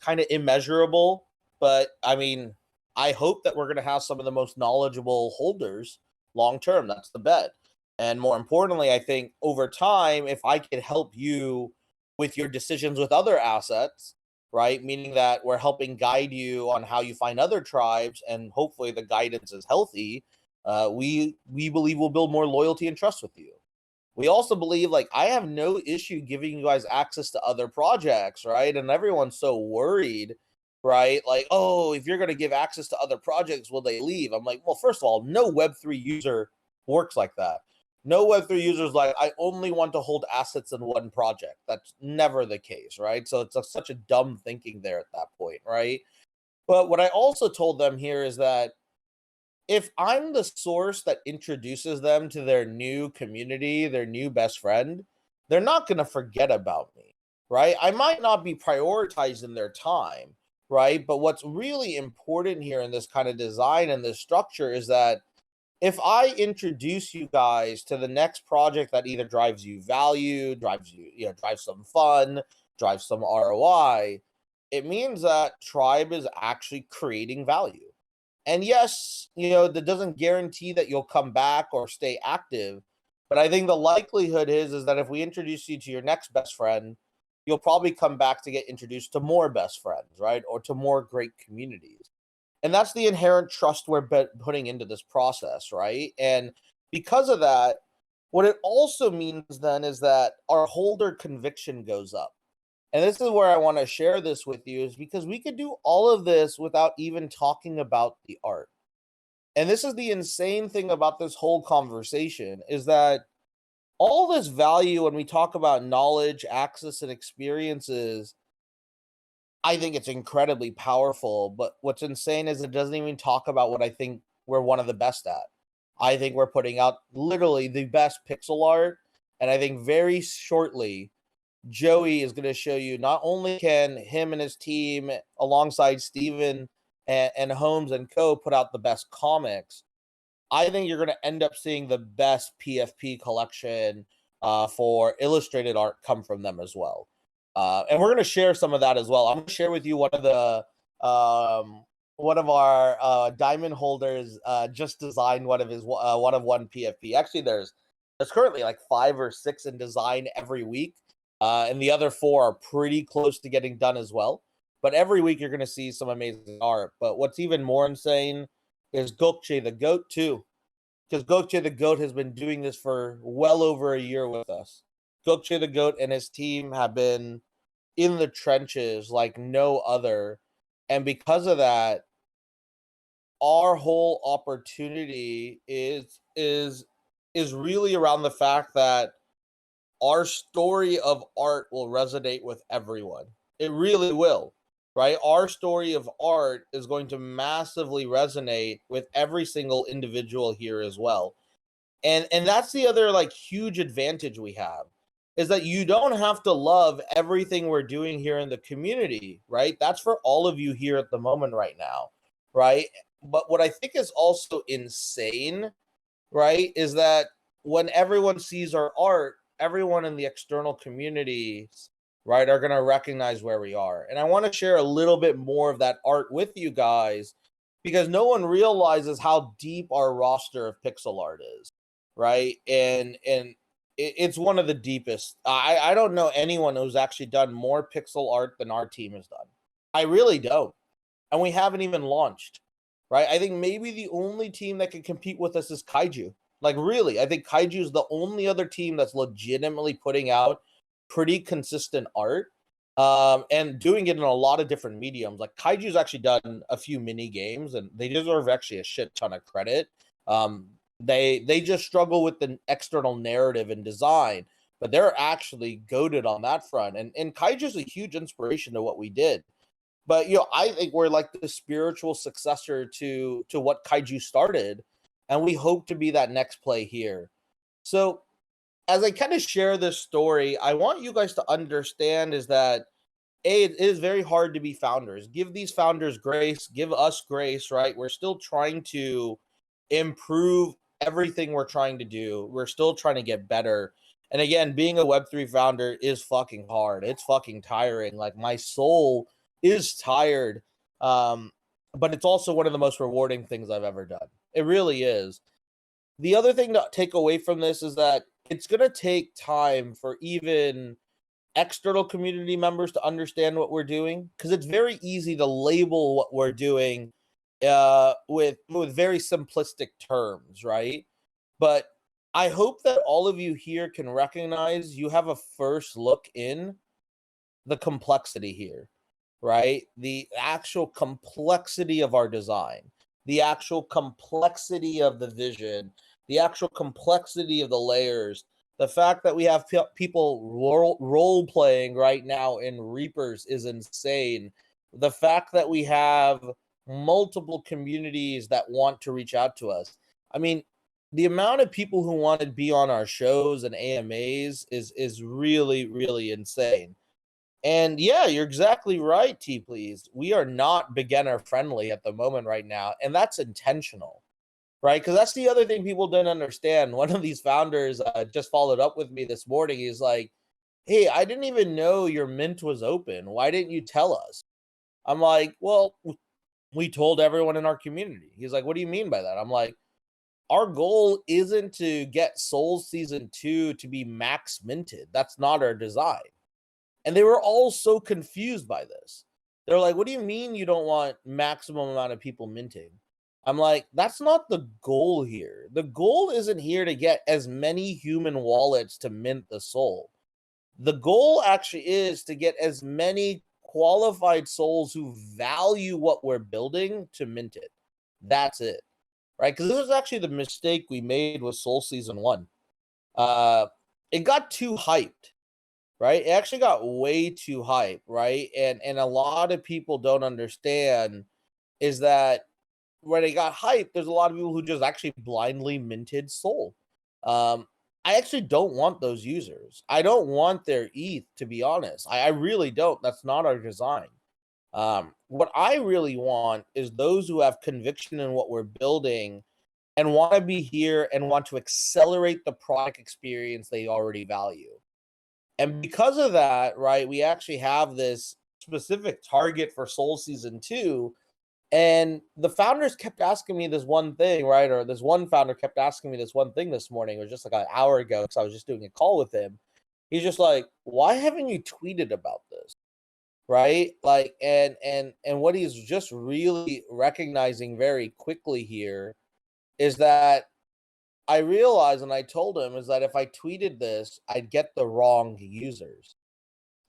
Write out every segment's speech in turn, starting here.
kind of immeasurable, but I mean, I hope that we're going to have some of the most knowledgeable holders long term. That's the bet. And more importantly, I think over time, if I could help you with your decisions with other assets, right? Meaning that we're helping guide you on how you find other tribes, and hopefully the guidance is healthy. We believe we'll build more loyalty and trust with you. We also believe, like, I have no issue giving you guys access to other projects, right? And everyone's so worried, right? Like, oh, if you're going to give access to other projects, will they leave? I'm like, well, first of all, no Web3 user works like that. No Web3 user is like, I only want to hold assets in one project. That's never the case, right? So it's such a dumb thinking there at that point, right? But what I also told them here is that if I'm the source that introduces them to their new community, their new best friend, they're not going to forget about me, right? I might not be prioritized in their time, right? But what's really important here in this kind of design and this structure is that if I introduce you guys to the next project that either drives you value, drives some fun, drives some ROI, it means that Tribe is actually creating value. And yes, that doesn't guarantee that you'll come back or stay active. But I think the likelihood is that if we introduce you to your next best friend, you'll probably come back to get introduced to more best friends, right? Or to more great communities. And that's the inherent trust we're putting into this process, right? And because of that, what it also means then is that our holder conviction goes up. And this is where I want to share this with you, is because we could do all of this without even talking about the art. And this is the insane thing about this whole conversation, is that all this value, when we talk about knowledge, access, and experiences, I think it's incredibly powerful. But what's insane is it doesn't even talk about what I think we're one of the best at. I think we're putting out literally the best pixel art. And I think very shortly, Joey is going to show you not only can him and his team, alongside Steven and Holmes and co, put out the best comics. I think you're going to end up seeing the best PFP collection for illustrated art come from them as well. And we're going to share some of that as well. I'm going to share with you one of our diamond holders just designed one of one PFP. Actually, there's currently like 5 or 6 in design every week. And the other 4 are pretty close to getting done as well. But every week you're going to see some amazing art. But what's even more insane is Gokce the Goat too. Because Gokce the Goat has been doing this for well over a year with us. Gokce the Goat and his team have been in the trenches like no other. And because of that, our whole opportunity is really around the fact that our story of art will resonate with everyone. It really will, right? Our story of art is going to massively resonate with every single individual here as well. And that's the other like huge advantage we have, is that you don't have to love everything we're doing here in the community, right? That's for all of you here at the moment right now, right? But what I think is also insane, right, is that when everyone sees our art, everyone in the external communities, right, are going to recognize where we are. And I want to share a little bit more of that art with you guys, because no one realizes how deep our roster of pixel art is, right? And it's one of the deepest. I don't know anyone who's actually done more pixel art than our team has done. I really don't. And we haven't even launched, right? I think maybe the only team that can compete with us is Kaiju. Like, really, I think Kaiju is the only other team that's legitimately putting out pretty consistent art, and doing it in a lot of different mediums. Like, Kaiju's actually done a few mini games, and they deserve actually a shit ton of credit. They just struggle with the external narrative and design, but they're actually goated on that front. And Kaiju's a huge inspiration to what we did. But I think we're like the spiritual successor to what Kaiju started, and we hope to be that next play here. So as I kind of share this story, I want you guys to understand is that it is very hard to be founders. Give these founders grace, give us grace, right? We're still trying to improve everything we're trying to do. We're still trying to get better. And again, being a Web3 founder is fucking hard. It's fucking tiring. Like, my soul is tired. But it's also one of the most rewarding things I've ever done. It really is. The other thing to take away from this is that it's going to take time for even external community members to understand what we're doing, because it's very easy to label what we're doing with very simplistic terms, right? But I hope that all of you here can recognize you have a first look in the complexity here, right? The actual complexity of our design, the actual complexity of the vision, the actual complexity of the layers, the fact that we have people role playing right now in Reapers is insane. The fact that we have multiple communities that want to reach out to us. I mean, the amount of people who want to be on our shows and AMAs is really, really insane. And yeah, you're exactly right, T please. We are not beginner friendly at the moment right now, and that's intentional, right? Because that's the other thing people didn't understand. One of these founders just followed up with me this morning. He's like, "Hey, I didn't even know your mint was open. Why didn't you tell us?" I'm like, "Well, we told everyone in our community." He's like, "What do you mean by that?" I'm like, "Our goal isn't to get Souls Season 2 to be max minted. That's not our design." And they were all so confused by this. They're like, "What do you mean you don't want maximum amount of people minting?" I'm like, "That's not the goal here. The goal isn't here to get as many human wallets to mint the soul. The goal actually is to get as many qualified souls who value what we're building to mint it. That's it." Right? Because this was actually the mistake we made with Soul Season 1. It got too hyped, right? It actually got way too hype, right? And a lot of people don't understand is that when it got hyped, there's a lot of people who just actually blindly minted Soul. Um, I actually don't want those users. I don't want their ETH, to be honest. I really don't. That's not our design. What I really want is those who have conviction in what we're building and want to be here and want to accelerate the product experience they already value. And because of that, right, we actually have this specific target for Soul Season 2. And the founders kept asking me this one thing, right? Or this one founder kept asking me this one thing this morning. It was just like an hour ago because I was just doing a call with him. He's just like, "Why haven't you tweeted about this?" Right? Like, and what he's just really recognizing very quickly here is that I realized, and I told him, is that if I tweeted this, I'd get the wrong users.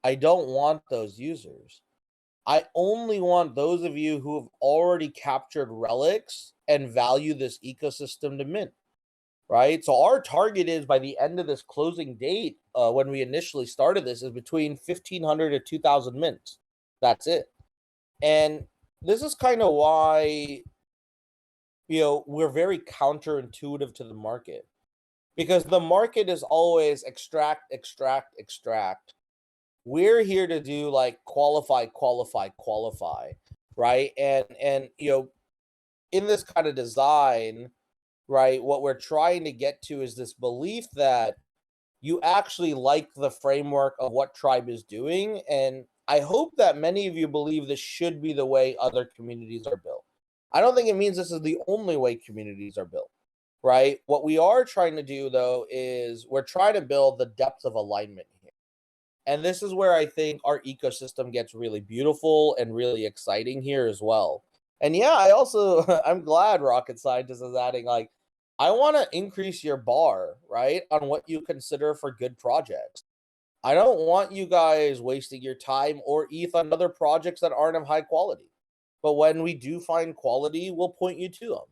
I don't want those users. I only want those of you who have already captured relics and value this ecosystem to mint, right? So our target is by the end of this closing date, when we initially started this, is between 1,500 to 2,000 mints. That's it. And this is kind of why, we're very counterintuitive to the market, because the market is always extract, extract, extract. We're here to do like qualify, qualify, qualify, right? And in this kind of design, right, what we're trying to get to is this belief that you actually like the framework of what Tribe is doing. And I hope that many of you believe this should be the way other communities are built. I don't think it means this is the only way communities are built, right? What we are trying to do, though, is we're trying to build the depth of alignment here. And this is where I think our ecosystem gets really beautiful and really exciting here as well. And yeah, I also, I'm glad Rocket Scientist is adding, like, I want to increase your bar, right, on what you consider for good projects. I don't want you guys wasting your time or ETH on other projects that aren't of high quality. But when we do find quality, we'll point you to them.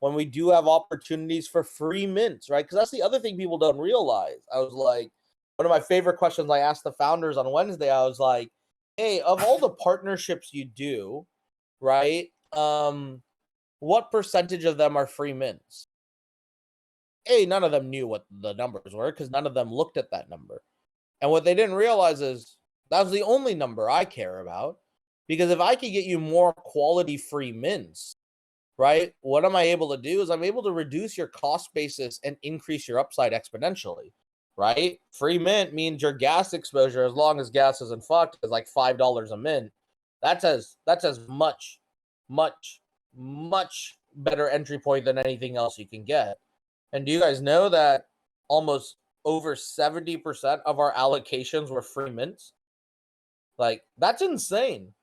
When we do have opportunities for free mints, right? Because that's the other thing people don't realize. I was like, one of my favorite questions I asked the founders on Wednesday, I was like, "Hey, of all the partnerships you do, right? What percentage of them are free mints?" Hey, none of them knew what the numbers were because none of them looked at that number. And what they didn't realize is that's the only number I care about. Because if I could get you more quality free mints, right, what am I able to do is I'm able to reduce your cost basis and increase your upside exponentially, right? Free mint means your gas exposure, as long as gas isn't fucked, is like $5 a mint. That's as much, much better entry point than anything else you can get. And do you guys know that almost over 70% of our allocations were free mints? Like, that's insane.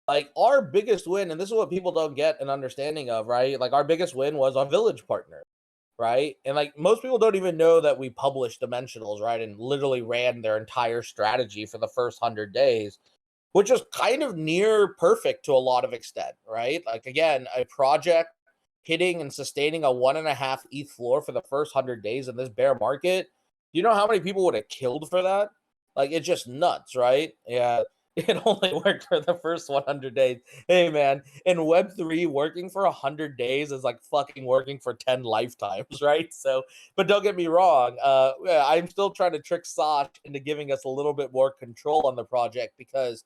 Like, our biggest win, and this is what people don't get an understanding of, right? Like, our biggest win was our village partner, right? And like, most people don't even know that we published Dimensionals, right? And literally ran their entire strategy for the first 100 days, which was kind of near perfect to a lot of extent, right? Like, again, a project hitting and sustaining a 1.5 ETH floor for the first 100 days in this bear market. Do you know how many people would have killed for that? Like, it's just nuts, right? Yeah. It only worked for the first 100 days. Hey, man, in Web3, working for 100 days is like fucking working for 10 lifetimes, right? So, but don't get me wrong. Yeah, I'm still trying to trick Sash into giving us a little bit more control on the project because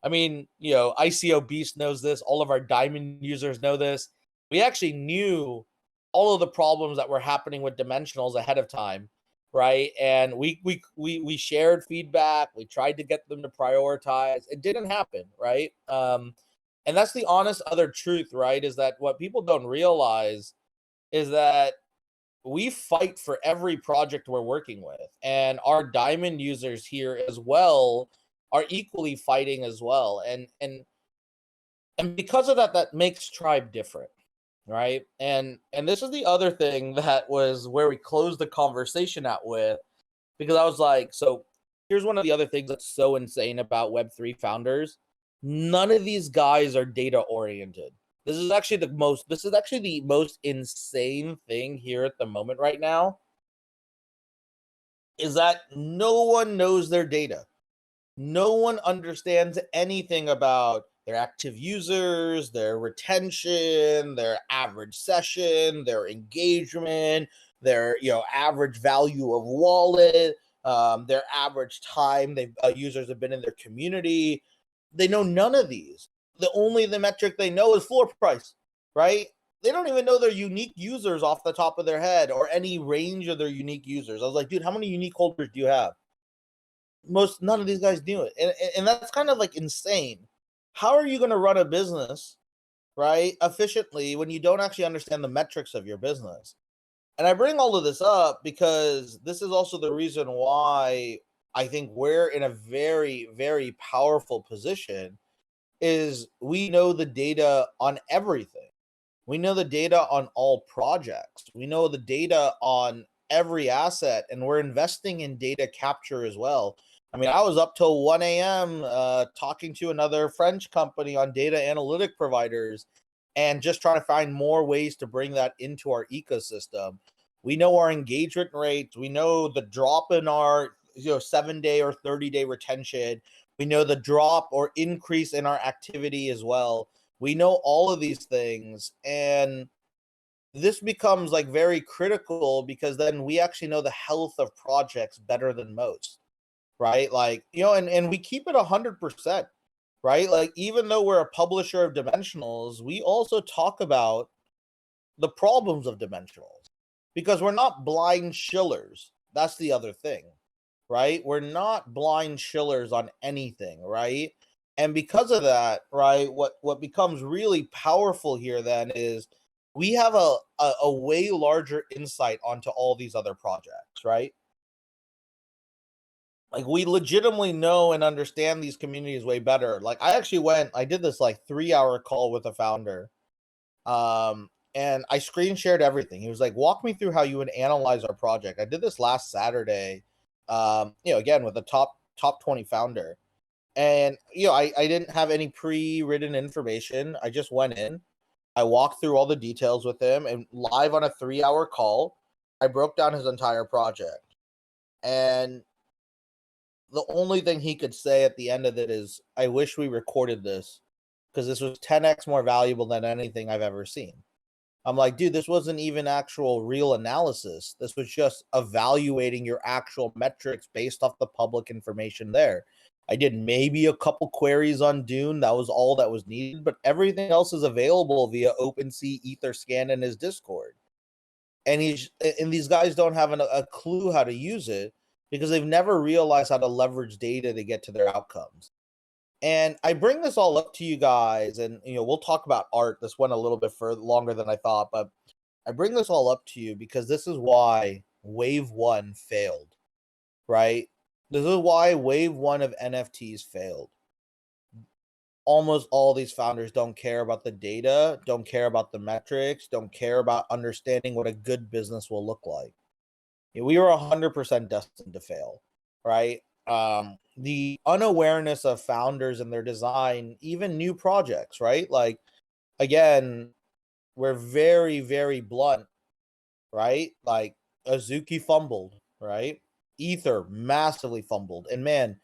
I mean, ICO Beast knows this. All of our Diamond users know this. We actually knew all of the problems that were happening with Dimensionals ahead of time, right? And we shared feedback. We tried to get them to prioritize. It didn't happen, right? And that's the honest other truth, right? Is that what people don't realize is that we fight for every project we're working with, and our diamond users here as well are equally fighting as well. And because of that, that makes Tribe different, right? And this is the other thing that was where we closed the conversation out with, because I was like, so here's one of the other things that's so insane about Web3 founders. None of these guys are data oriented. This is actually the most insane thing here at the moment right now, is that no one knows their data. No one understands anything about their active users, their retention, their average session, their engagement, their average value of wallet, their average time users have been in their community. They know none of these. The metric they know is floor price, right? They don't even know their unique users off the top of their head or any range of their unique users. I was like, dude, how many unique holders do you have? None of these guys do it, and that's kind of like insane. How are you going to run a business, right, efficiently when you don't actually understand the metrics of your business? And I bring all of this up because this is also the reason why I think we're in a very, very powerful position. Is we know the data on everything. We know the data on all projects. We know the data on every asset, and we're investing in data capture as well. I mean, I was up till 1 a.m. Talking to another French company on data analytic providers and just trying to find more ways to bring that into our ecosystem. We know our engagement rates. We know the drop in our 7-day or 30-day retention. We know the drop or increase in our activity as well. We know all of these things, and this becomes like very critical because then we actually know the health of projects better than most, right? Like, and we keep it 100%, right? Like, even though we're a publisher of Dimensionals, we also talk about the problems of Dimensionals because we're not blind shillers. That's the other thing, right? We're not blind shillers on anything, right? And because of that, right, what becomes really powerful here then is we have a way larger insight onto all these other projects, right? Like, we legitimately know and understand these communities way better. Like, I did this like 3-hour call with a founder. And I screen shared everything. He was like, walk me through how you would analyze our project. I did this last Saturday, again with a top 20 founder. And I didn't have any pre-written information. I just went in. I walked through all the details with him, and live on a 3-hour call, I broke down his entire project. And the only thing he could say at the end of it is, I wish we recorded this because this was 10x more valuable than anything I've ever seen. I'm like, dude, this wasn't even actual real analysis. This was just evaluating your actual metrics based off the public information there. I did maybe a couple queries on Dune. That was all that was needed, but everything else is available via OpenSea, Etherscan, and his Discord. And these guys don't have a clue how to use it because they've never realized how to leverage data to get to their outcomes. And I bring this all up to you guys, and we'll talk about art. This went a little bit for longer than I thought, but I bring this all up to you because this is why Wave One failed, right? This is why Wave One of NFTs failed. Almost all these founders don't care about the data, don't care about the metrics, don't care about understanding what a good business will look like. We were 100% destined to fail, right? The unawareness of founders and their design, even new projects, right? Like, again, we're very, very blunt, right? Like, Azuki fumbled, right? Ether massively fumbled. And man,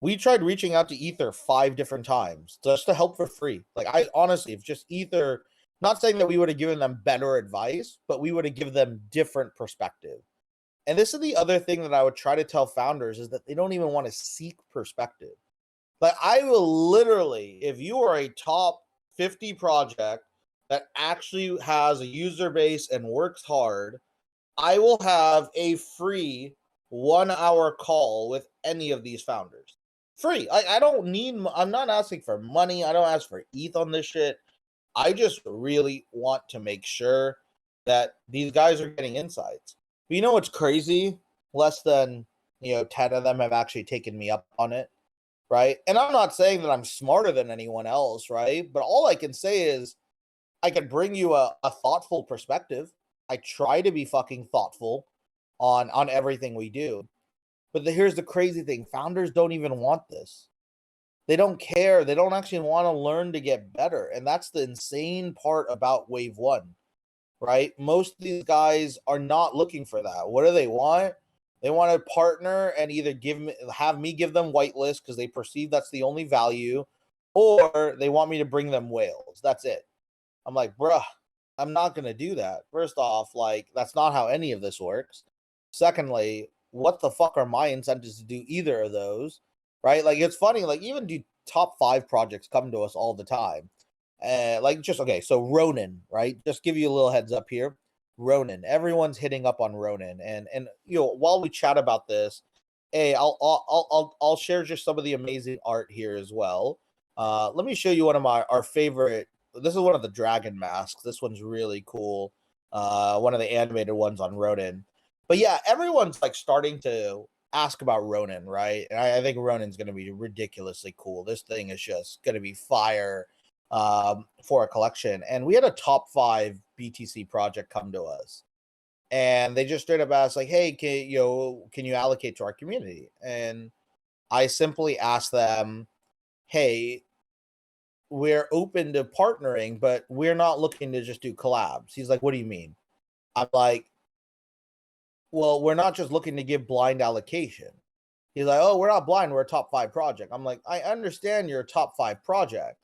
we tried reaching out to Ether 5 different times just to help for free. Like, I honestly, if just Ether, not saying that we would have given them better advice, but we would have given them different perspective. And this is the other thing that I would try to tell founders is that they don't even want to seek perspective. Like, I will literally, if you are a top 50 project that actually has a user base and works hard, I will have a free 1 hour call with any of these founders. Free. I don't need, I'm not asking for money. I don't ask for ETH on this shit. I just really want to make sure that these guys are getting insights. But you know what's crazy? Less than 10 of them have actually taken me up on it, right? And I'm not saying that I'm smarter than anyone else, right? But all I can say is I can bring you a thoughtful perspective. I try to be fucking thoughtful on everything we do. But here's the crazy thing: founders don't even want this. They don't care. They don't actually want to learn to get better, and that's the insane part about Wave One, right? Most of these guys are not looking for that. What do they want? They want to partner and either have me give them whitelist because they perceive that's the only value, or they want me to bring them whales. That's it. I'm like, bruh, I'm not gonna do that. First off, like, that's not how any of this works. Secondly, what the fuck are my incentives to do either of those? Right? Like, it's funny, like, even do top 5 projects come to us all the time. Like, just okay, so Ronin, right? Just give you a little heads up here. Ronin. Everyone's hitting up on Ronin. And while we chat about this, hey, I'll share just some of the amazing art here as well. Let me show you one of our favorite. This is one of the dragon masks. This one's really cool. One of the animated ones on Ronin. But yeah, everyone's like starting to ask about Ronin, right? And I think Ronin's going to be ridiculously cool. This thing is just going to be fire for a collection. And we had a top 5 BTC project come to us, and they just straight up asked, like, "Hey, can you allocate to our community?" And I simply asked them, "Hey, we're open to partnering, but we're not looking to just do collabs." He's like, "What do you mean?" I'm like, "Well, we're not just looking to give blind allocation." He's like, "Oh, we're not blind. We're a top 5 project." I'm like, "I understand you're a top 5 project,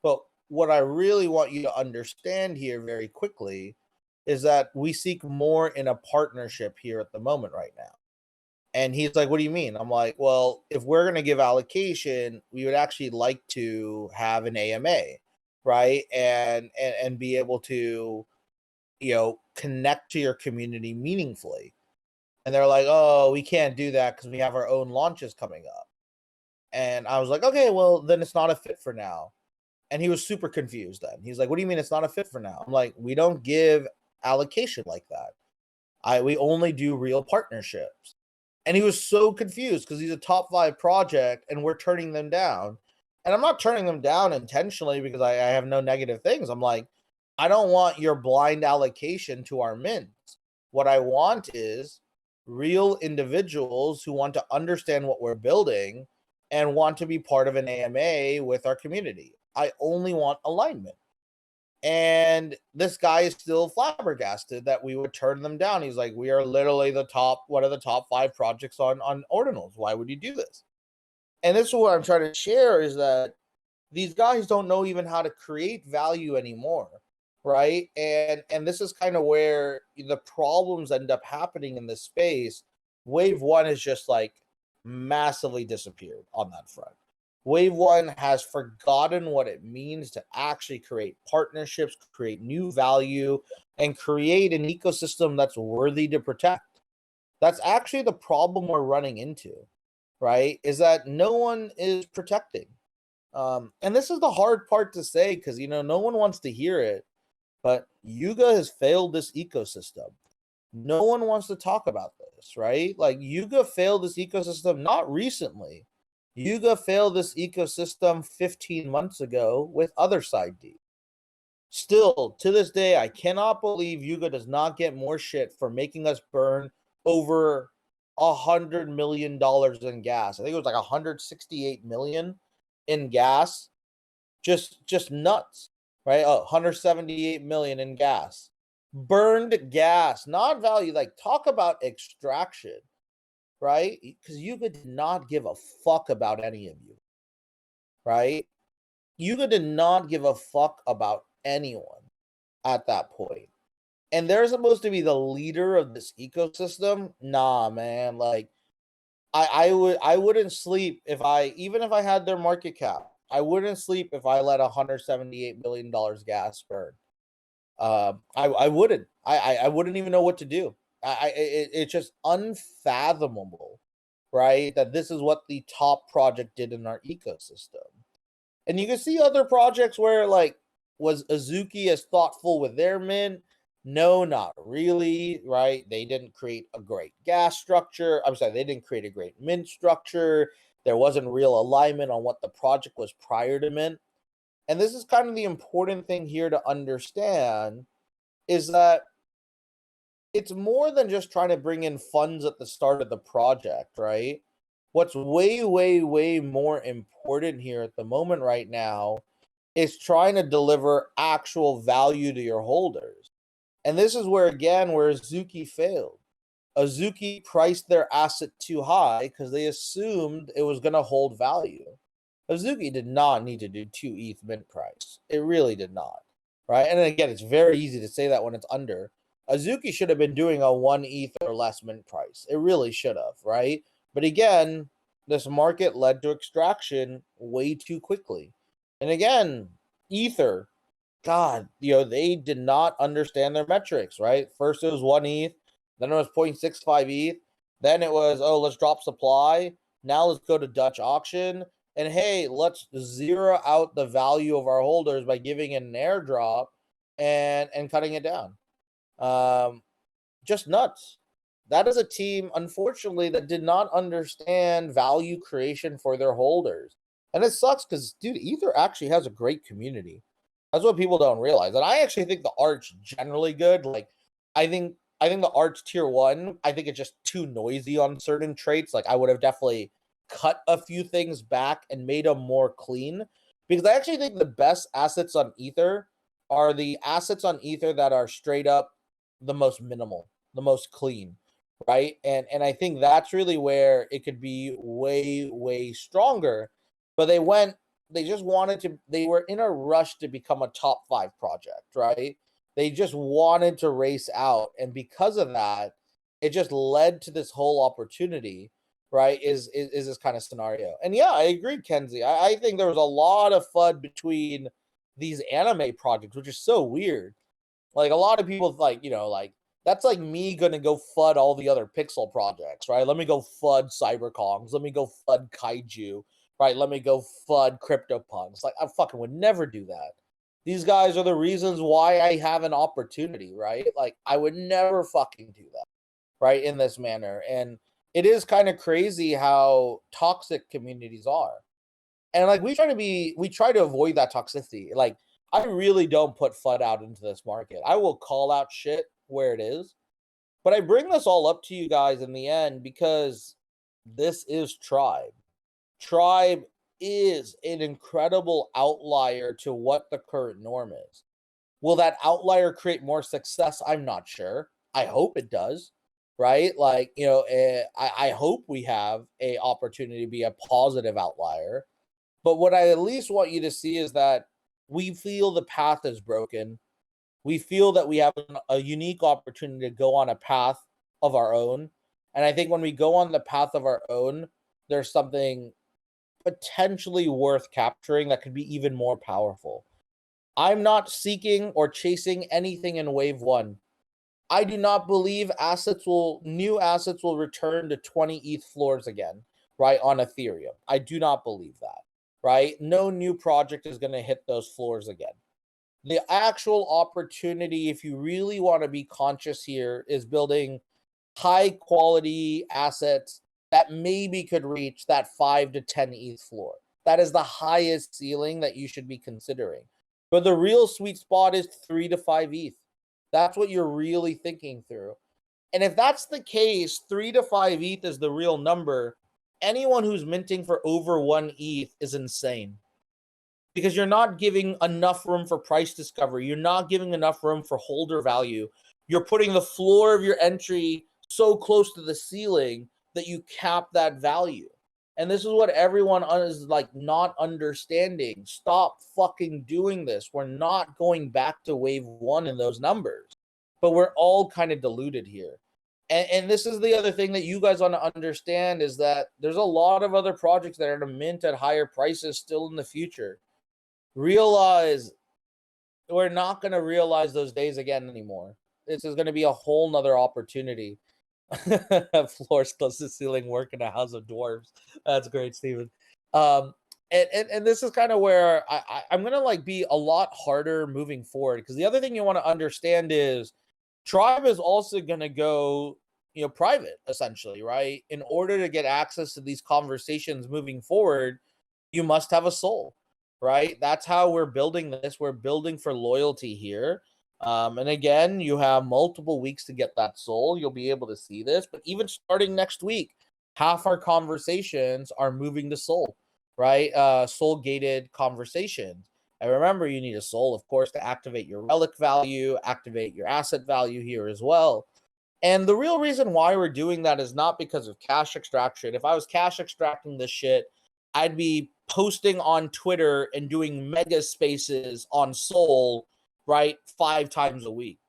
but what I really want you to understand here very quickly is that we seek more in a partnership here at the moment right now." And he's like, "What do you mean?" I'm like, "Well, if we're going to give allocation, we would actually like to have an AMA, right? And be able to, connect to your community meaningfully." And they're like, "Oh, we can't do that because we have our own launches coming up." And I was like, "Okay, well, then it's not a fit for now." And he was super confused then. He's like, "What do you mean it's not a fit for now?" I'm like, "We don't give allocation like that. We only do real partnerships." And he was so confused because he's a top 5 project and we're turning them down. And I'm not turning them down intentionally because I have no negative things. I'm like, I don't want your blind allocation to our mints. What I want is real individuals who want to understand what we're building and want to be part of an AMA with our community. I only want alignment. And this guy is still flabbergasted that we would turn them down. He's like, "We are literally one of the top 5 projects on Ordinals. Why would you do this?" And this is what I'm trying to share is that these guys don't know even how to create value anymore, right? And this is kind of where the problems end up happening in this space. Wave One is just like massively disappeared on that front. Wave One has forgotten what it means to actually create partnerships, create new value, and create an ecosystem that's worthy to protect. That's actually the problem we're running into, right? Is that no one is protecting. And this is the hard part to say because, no one wants to hear it, but Yuga has failed this ecosystem. No one wants to talk about this, right? Like Yuga failed this ecosystem not recently. Yuga failed this ecosystem 15 months ago with Otherside Deep. Still, to this day, I cannot believe Yuga does not get more shit for making us burn over $100 million in gas. I think it was like 168 million in gas. Just nuts, right? 178 million in gas. Burned gas, not value. Like, talk about extraction, right? Because Yuga did not give a fuck about any of you, right? Yuga did not give a fuck about anyone at that point. And they're supposed to be the leader of this ecosystem. Nah, man. Like, I wouldn't sleep even if I had their market cap. I wouldn't sleep if I let $178 million gas burn. I wouldn't. I wouldn't even know what to do. It's just unfathomable, right? That this is what the top project did in our ecosystem. And you can see other projects where, like, was Azuki as thoughtful with their mint? No, not really, right? They didn't create a great gas structure. I'm sorry, they didn't create a great mint structure. There wasn't real alignment on what the project was prior to mint. And this is kind of the important thing here to understand is that it's more than just trying to bring in funds at the start of the project, right? What's way, way, way more important here at the moment right now is trying to deliver actual value to your holders. And this is where Azuki failed. Azuki priced their asset too high because they assumed it was going to hold value. Azuki did not need to do 2 ETH mint price. It really did not, right? And again, it's very easy to say that when it's under. Azuki should have been doing a 1 ETH or less mint price. It really should have, right? But again, this market led to extraction way too quickly. And again, Ether, God, they did not understand their metrics, right? First it was 1 ETH, then it was 0.65 ETH, then it was, let's drop supply. Now let's go to Dutch auction. And hey, let's zero out the value of our holders by giving it an airdrop and cutting it down. Just nuts. That is a team, unfortunately, that did not understand value creation for their holders. And it sucks because, dude, Ether actually has a great community. That's what people don't realize. And I actually think the art's generally good. Like, I think the art's tier 1. I think it's just too noisy on certain traits. Like, I would have definitely cut a few things back and made them more clean. Because I actually think the best assets on Ether are the assets on Ether that are straight up the most minimal, the most clean, right? And I think that's really where it could be way, way stronger. But they were in a rush to become a top 5 project, right? They just wanted to race out. And because of that, it just led to this whole opportunity, right? Is this kind of scenario. And yeah, I agree, Kenzie. I think there was a lot of FUD between these anime projects, which is so weird. Like, a lot of people like, that's like me gonna go FUD all the other Pixel projects, right? Let me go FUD Cyberkongs. Let me go FUD Kaiju, right? Let me go FUD CryptoPunks. Like, I fucking would never do that. These guys are the reasons why I have an opportunity, right? Like, I would never fucking do that, right? In this manner. And it is kind of crazy how toxic communities are. And like, we try to avoid that toxicity. Like, I really don't put FUD out into this market. I will call out shit where it is. But I bring this all up to you guys in the end because this is Tribe. Tribe is an incredible outlier to what the current norm is. Will that outlier create more success? I'm not sure. I hope it does, right? Like, I hope we have a opportunity to be a positive outlier. But what I at least want you to see is that we feel the path is broken. We feel that we have a unique opportunity to go on a path of our own. And I think when we go on the path of our own, there's something potentially worth capturing that could be even more powerful. I'm not seeking or chasing anything in wave 1. I do not believe new assets will return to 20 ETH floors again, right, on Ethereum. I do not believe that, right? No new project is going to hit those floors again. The actual opportunity, if you really want to be conscious here, is building high quality assets that maybe could reach that 5 to 10 ETH floor. That is the highest ceiling that you should be considering. But the real sweet spot is 3 to 5 ETH. That's what you're really thinking through. And if that's the case, 3 to 5 ETH is the real number. Anyone who's minting for over 1 ETH is insane, because you're not giving enough room for price discovery. You're not giving enough room for holder value. You're putting the floor of your entry so close to the ceiling that you cap that value. And this is what everyone is like not understanding. Stop fucking doing this. We're not going back to wave one in those numbers, but we're all kind of diluted here. And this is the other thing that you guys want to understand, is that there's a lot of other projects that are to mint at higher prices still in the future. Realize we're not going to realize those days again anymore. This is going to be a whole nother opportunity. Floor close to ceiling work in a house of dwarves. That's great, Steven. And this is kind of where I'm going to like be a lot harder moving forward, because the other thing you want to understand is Tribe is also going to go, private, essentially, right? In order to get access to these conversations moving forward, you must have a soul, right? That's how we're building this. We're building for loyalty here. And again, you have multiple weeks to get that soul. You'll be able to see this, but even starting next week, half our conversations are moving to soul, right? Soul gated conversations. And remember, you need a soul, of course, to activate your relic value, activate your asset value here as well. And the real reason why we're doing that is not because of cash extraction. If I was cash extracting this shit, I'd be posting on Twitter and doing mega spaces on Soul, right, 5 times a week.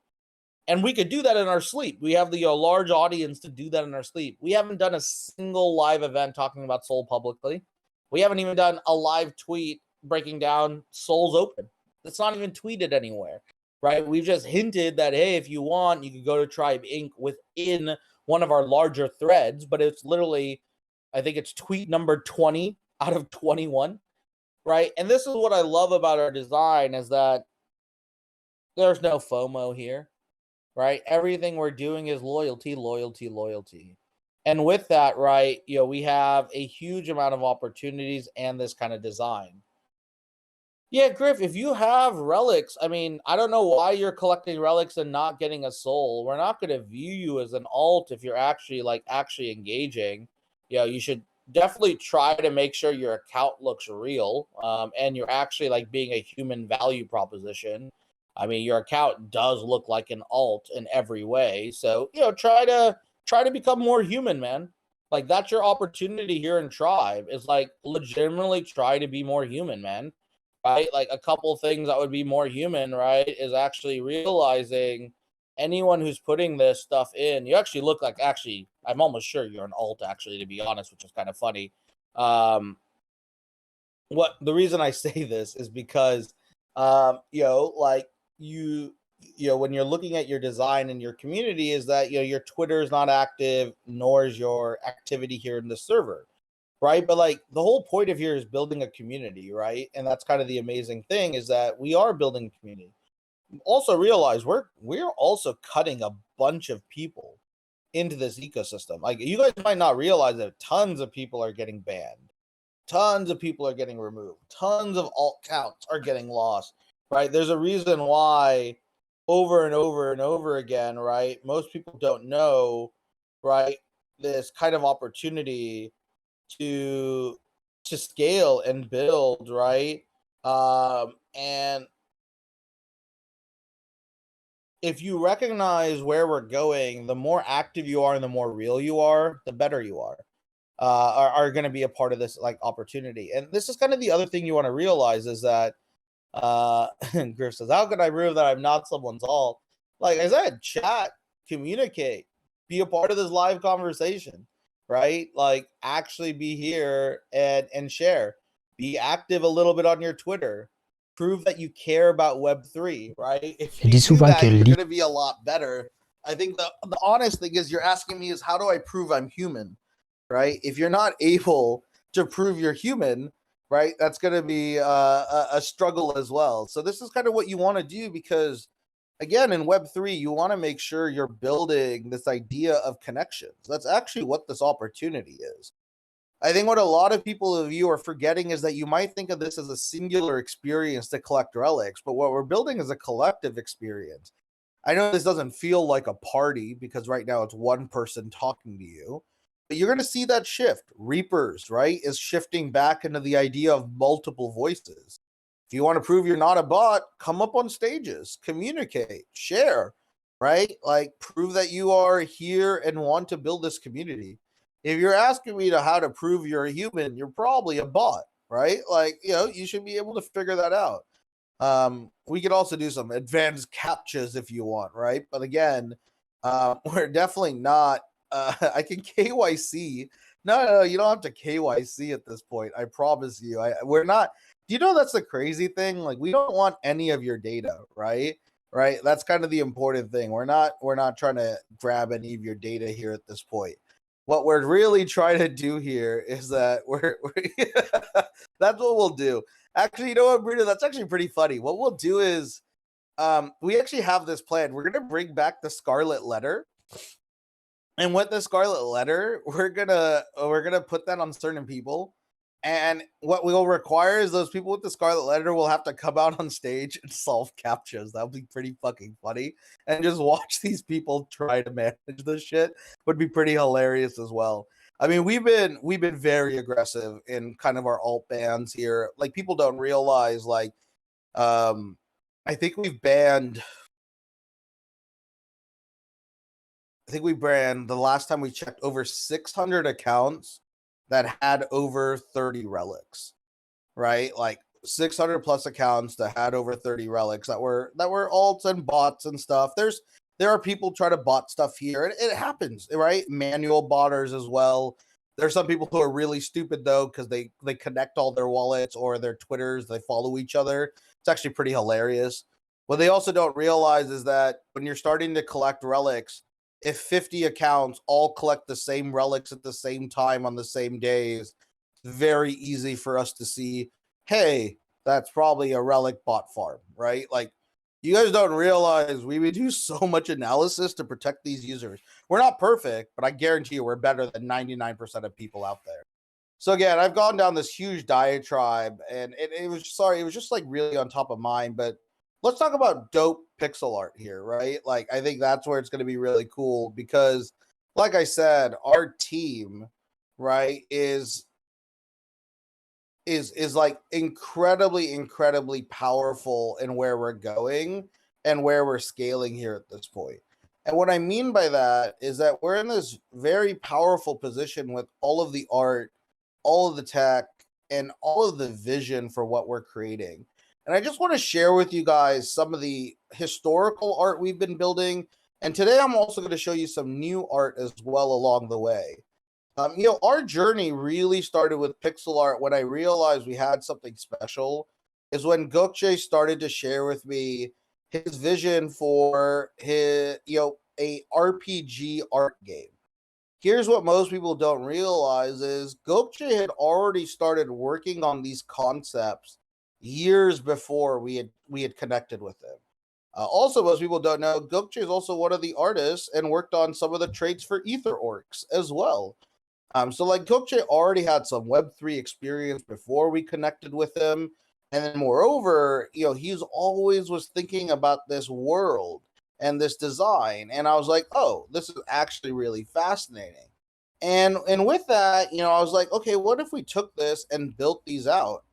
And we could do that in our sleep. We have the large audience to do that in our sleep. We haven't done a single live event talking about Soul publicly. We haven't even done a live tweet breaking down Soul's Open. It's not even tweeted anywhere, right? We've just hinted that, hey, if you want, you could go to Tribe Inc. within one of our larger threads, but it's literally, I think it's tweet number 20 out of 21, right? And this is what I love about our design, is that there's no FOMO here, right? Everything we're doing is loyalty, loyalty, loyalty. And with that, right, we have a huge amount of opportunities and this kind of design. Yeah, Griff, if you have relics, I mean, I don't know why you're collecting relics and not getting a soul. We're not going to view you as an alt if you're actually engaging. You should definitely try to make sure your account looks real, and you're actually like being a human value proposition. I mean, your account does look like an alt in every way. So, try to become more human, man. Like, that's your opportunity here in Tribe, is like legitimately try to be more human, man. Right? Like, a couple things that would be more human, right, is actually realizing anyone who's putting this stuff in, you actually look like, I'm almost sure you're an alt, actually, to be honest, which is kind of funny. What the reason I say this is because, like when you're looking at your design and your community, is that, your Twitter is not active, nor is your activity here in the server. Right. But like, the whole point of here is building a community. Right. And that's kind of the amazing thing, is that we are building a community. Also realize we're also cutting a bunch of people into this ecosystem. Like, you guys might not realize that tons of people are getting banned. Tons of people are getting removed. Tons of alt counts are getting lost. Right. There's a reason why over and over and over again. Right. Most people don't know. Right. This kind of opportunity to scale and build, right? And if you recognize where we're going, the more active you are and the more real you are, the better you are going to be a part of this like opportunity. And this is kind of the other thing you want to realize, is that Griff says, how can I prove that I'm not someone's alt? Like I said, chat, communicate, be a part of this live conversation. Right? Like, actually be here and share. Be active a little bit on your Twitter. Prove that you care about Web3, right? If you do that, you're going to be a lot better. I think the honest thing is, you're asking me is, how do I prove I'm human, right? If you're not able to prove you're human, right? That's going to be a struggle as well. So this is kind of what you want to do because, again, in Web3, you want to make sure you're building this idea of connections. That's actually what this opportunity is. I think what a lot of people of you are forgetting is that you might think of this as a singular experience to collect relics, but what we're building is a collective experience. I know this doesn't feel like a party because right now it's one person talking to you, but you're going to see that shift. Reapers, right, is shifting back into the idea of multiple voices. If you want to prove you're not a bot, come up on stages, communicate, share, right? Like prove that you are here and want to build this community. If you're asking me to how to prove you're a human, you're probably a bot, right? Like, you should be able to figure that out. We could also do some advanced captchas if you want, right? But again, we're definitely not. I can KYC. No, you don't have to KYC at this point. I promise you. We're not. Do you know that's the crazy thing? Like, we don't want any of your data, right? Right. That's kind of the important thing. We're not. We're not trying to grab any of your data here at this point. What we're really trying to do here is that that's what we'll do. Actually, you know what, Bruno? That's actually pretty funny. What we'll do is we actually have this plan. We're gonna bring back the Scarlet Letter. And with the Scarlet Letter, we're gonna put that on certain people. And what we'll require is those people with the Scarlet Letter will have to come out on stage and solve captchas. That would be pretty fucking funny. And just watch these people try to manage this shit would be pretty hilarious as well. I mean, we've been very aggressive in kind of our alt bans here. Like people don't realize, like, I think we've banned I think we banned the last time we checked over 600 accounts that had over 30 relics, right? Like 600 plus accounts that had over 30 relics that were alts and bots and stuff. There are people try to bot stuff here. It happens, right? Manual botters as well. There's some people who are really stupid though because they connect all their wallets or their Twitters. They follow each other. It's actually pretty hilarious. What they also don't realize is that when you're starting to collect relics, if 50 accounts all collect the same relics at the same time on the same days, it's very easy for us to see, hey, that's probably a relic bot farm, right? Like, you guys don't realize we would do so much analysis to protect these users. We're not perfect, but I guarantee you we're better than 99% of people out there. So again, I've gone down this huge diatribe, and it was sorry, it was just like really on top of mind. But let's talk about dope pixel art here, right? Like I think that's where it's going to be really cool because, like I said, our team, right, is like incredibly powerful in where we're going and where we're scaling here at this point. And what I mean by that is that we're in this very powerful position with all of the art, all of the tech, and all of the vision for what we're creating. And I just want to share with you guys some of the historical art we've been building. And today I'm also going to show you some new art as well along the way. Our journey really started with pixel art when I realized we had something special. Is when Gokce started to share with me his vision for a RPG art game. Here's what most people don't realize is Gokce had already started working on these concepts years before we had connected with him. Also, most people don't know Gokce is also one of the artists and worked on some of the traits for Ether Orcs as well. So like Gokce already had some Web3 experience before we connected with him. And then moreover, he's always was thinking about this world and this design. And I was like, oh, this is actually really fascinating. And with that, I was like, okay, what if we took this and built these out?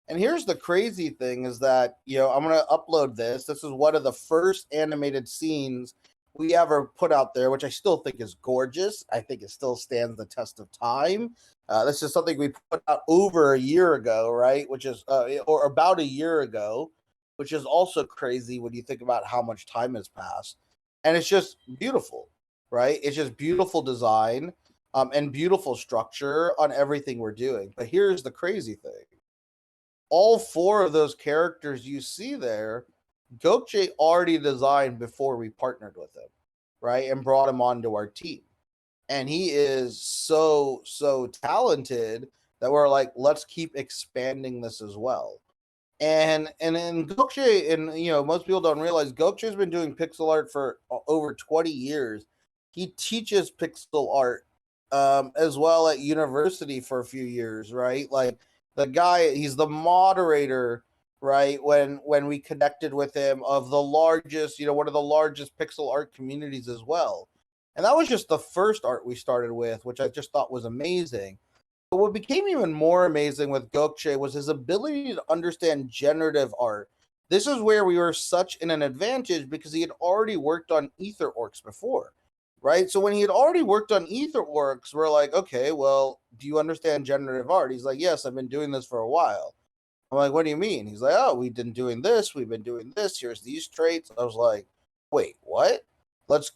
And here's the crazy thing is that, I'm going to upload this. This is one of the first animated scenes we ever put out there, which I still think is gorgeous. I think it still stands the test of time. This is something we put out over a year ago, right? Which is, or about a year ago, which is also crazy when you think about how much time has passed. And it's just beautiful, right? It's just beautiful design and beautiful structure on everything we're doing. But here's the crazy thing. All four of those characters you see there, Gokce already designed before we partnered with him, right? And brought him onto our team. And he is so talented that were like, let's keep expanding this as well. And then Gokce, and most people don't realize Gokce's been doing pixel art for over 20 years. He teaches pixel art as well at university for a few years, right? Like the guy, he's the moderator, right? When we connected with him of the largest, one of the largest pixel art communities as well. And that was just the first art we started with, which I just thought was amazing. But what became even more amazing with Gokce was his ability to understand generative art. This is where we were such in an advantage because he had already worked on Ether Orcs before, right? So when he had already worked on Ether Orcs, we're like, okay, well, do you understand generative art? He's like, yes, I've been doing this for a while. I'm like, what do you mean? He's like, oh, we've been doing this, we've been doing this. Here's these traits. I was like, wait, what? Let's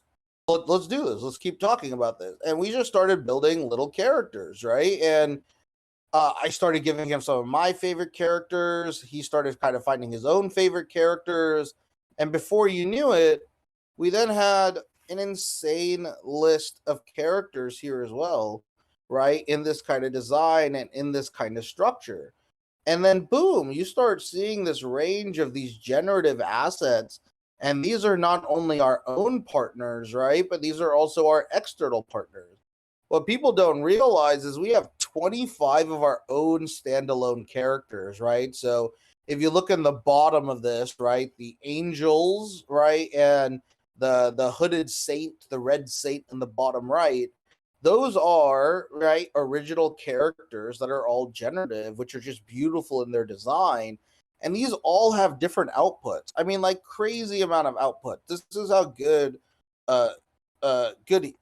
let's do this. Let's keep talking about this. And we just started building little characters, right? And I started giving him some of my favorite characters. He started kind of finding his own favorite characters. And before you knew it, we then had an insane list of characters here as well, right? In this kind of design and in this kind of structure. And then boom, you start seeing this range of these generative assets. And these are not only our own partners, right? But these are also our external partners. What people don't realize is we have 25 of our own standalone characters, right? So if you look in the bottom of this, right, the angels, right, and the hooded saint, the red saint in the bottom right, those are right original characters that are all generative, which are just beautiful in their design. And these all have different outputs. I mean, like crazy amount of output. This is how good uh good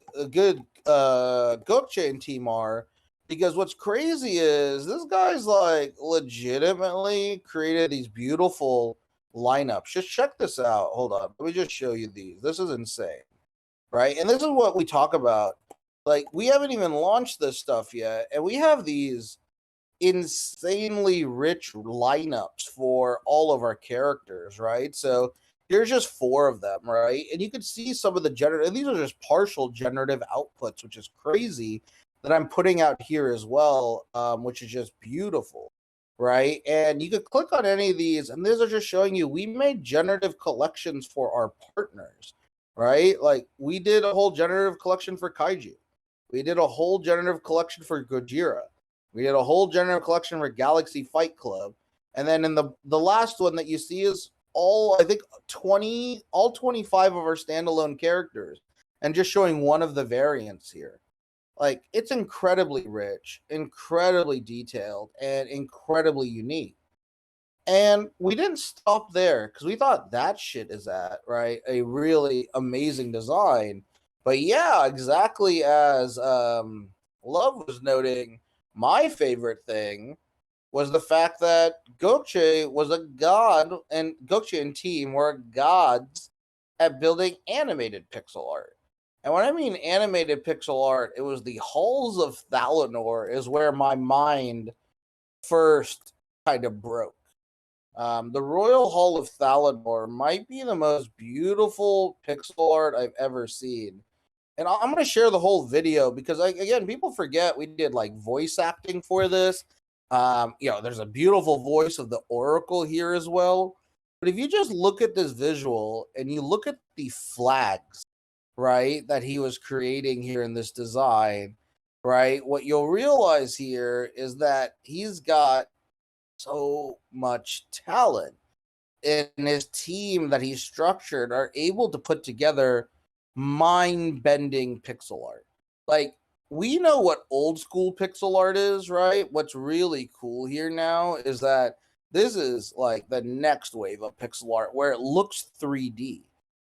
Gokce team are, because what's crazy is this guy's like legitimately created these beautiful lineups. Just check this out. Hold on. Let me just show you these. This is insane. Right? And this is what we talk about. Like, we haven't even launched this stuff yet, and we have these insanely rich lineups for all of our characters, right? So here's just 4 of them, right? And you can see some of the generative, and these are just partial generative outputs, which is crazy that I'm putting out here as well, which is just beautiful, right? And you could click on any of these, and these are just showing you we made generative collections for our partners, right? Like we did a whole generative collection for Kaiju. We did a whole generative collection for Gojira. We did a whole generative collection for Galaxy Fight Club. And then in the last one that you see is all, I think, 25 of our standalone characters, and just showing one of the variants here. Like, it's incredibly rich, incredibly detailed, and incredibly unique. And we didn't stop there because we thought that shit is right, a really amazing design. But yeah, exactly as Love was noting, my favorite thing was the fact that Gokce was a god, and Gokce and team were gods at building animated pixel art. And when I mean animated pixel art, it was the halls of Thalanor is where my mind first kind of broke. The Royal Hall of Thalanor might be the most beautiful pixel art I've ever seen. And I'm going to share the whole video because, again, people forget we did like voice acting for this. There's a beautiful voice of the Oracle here as well. But if you just look at this visual and you look at the flags, right, that he was creating here in this design, right, what you'll realize here is that he's got so much talent, and his team that he's structured are able to put together mind-bending pixel art. Like, we know what old school pixel art is, right? What's really cool here now is that this is like the next wave of pixel art where it looks 3D.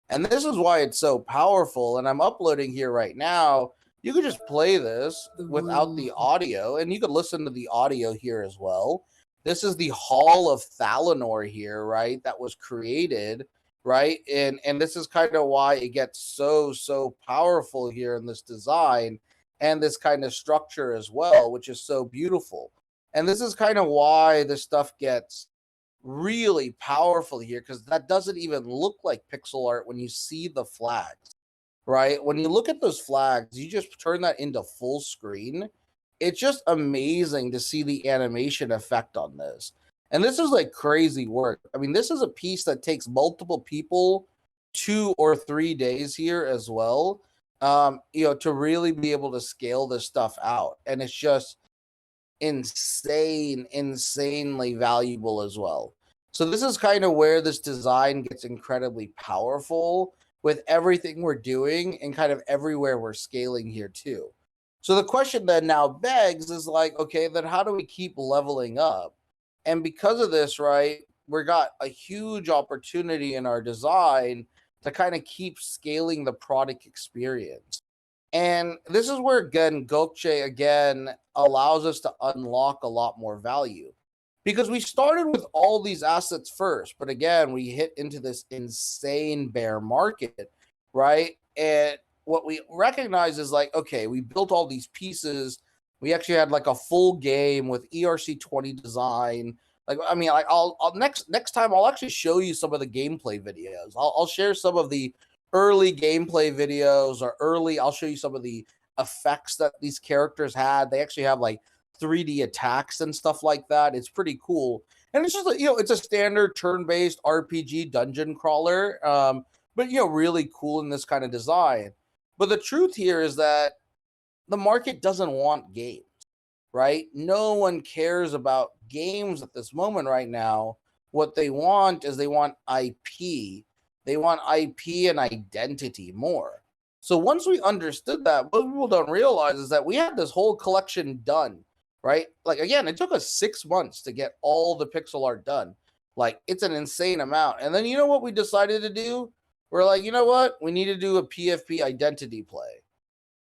And this is why it's so powerful. And I'm uploading here right now. You could just play this without the audio, and you could listen to the audio here as well. This is the Hall of Thalanor here, right? That was created, right? And this is kind of why it gets so powerful here in this design and this kind of structure as well, which is so beautiful. And this is kind of why this stuff gets really powerful here, because that doesn't even look like pixel art when you see the flags, right? When you look at those flags, you just turn that into full screen, it's just amazing to see the animation effect on this. And this is like crazy work. I mean, this is a piece that takes multiple people 2 or 3 days here as well, to really be able to scale this stuff out. And it's just insanely valuable as well. So this is kind of where this design gets incredibly powerful with everything we're doing and kind of everywhere we're scaling here too. So the question then now begs is like, okay, then how do we keep leveling up? And because of this, right, we got a huge opportunity in our design to kind of keep scaling the product experience. And this is where again Gokce again allows us to unlock a lot more value. Because we started with all these assets first, but again, we hit into this insane bear market, right? And what we recognize is like, okay, we built all these pieces. We actually had like a full game with ERC20 design. Like, I mean, I'll next time I'll actually show you some of the gameplay videos. I'll share some of the early gameplay videos or early. I'll show you some of the effects that these characters had. They actually have like 3D attacks and stuff like that. It's pretty cool. And it's just it's a standard turn-based RPG dungeon crawler. But really cool in this kind of design. But the truth here is that the market doesn't want games, right? No one cares about games at this moment right now. What they want is they want IP. They want IP and identity more. So once we understood that, what people don't realize is that we had this whole collection done, right? Like, again, it took us 6 months to get all the pixel art done. Like, it's an insane amount. And then you know what we decided to do? We're like, you know what? We need to do a PFP identity play.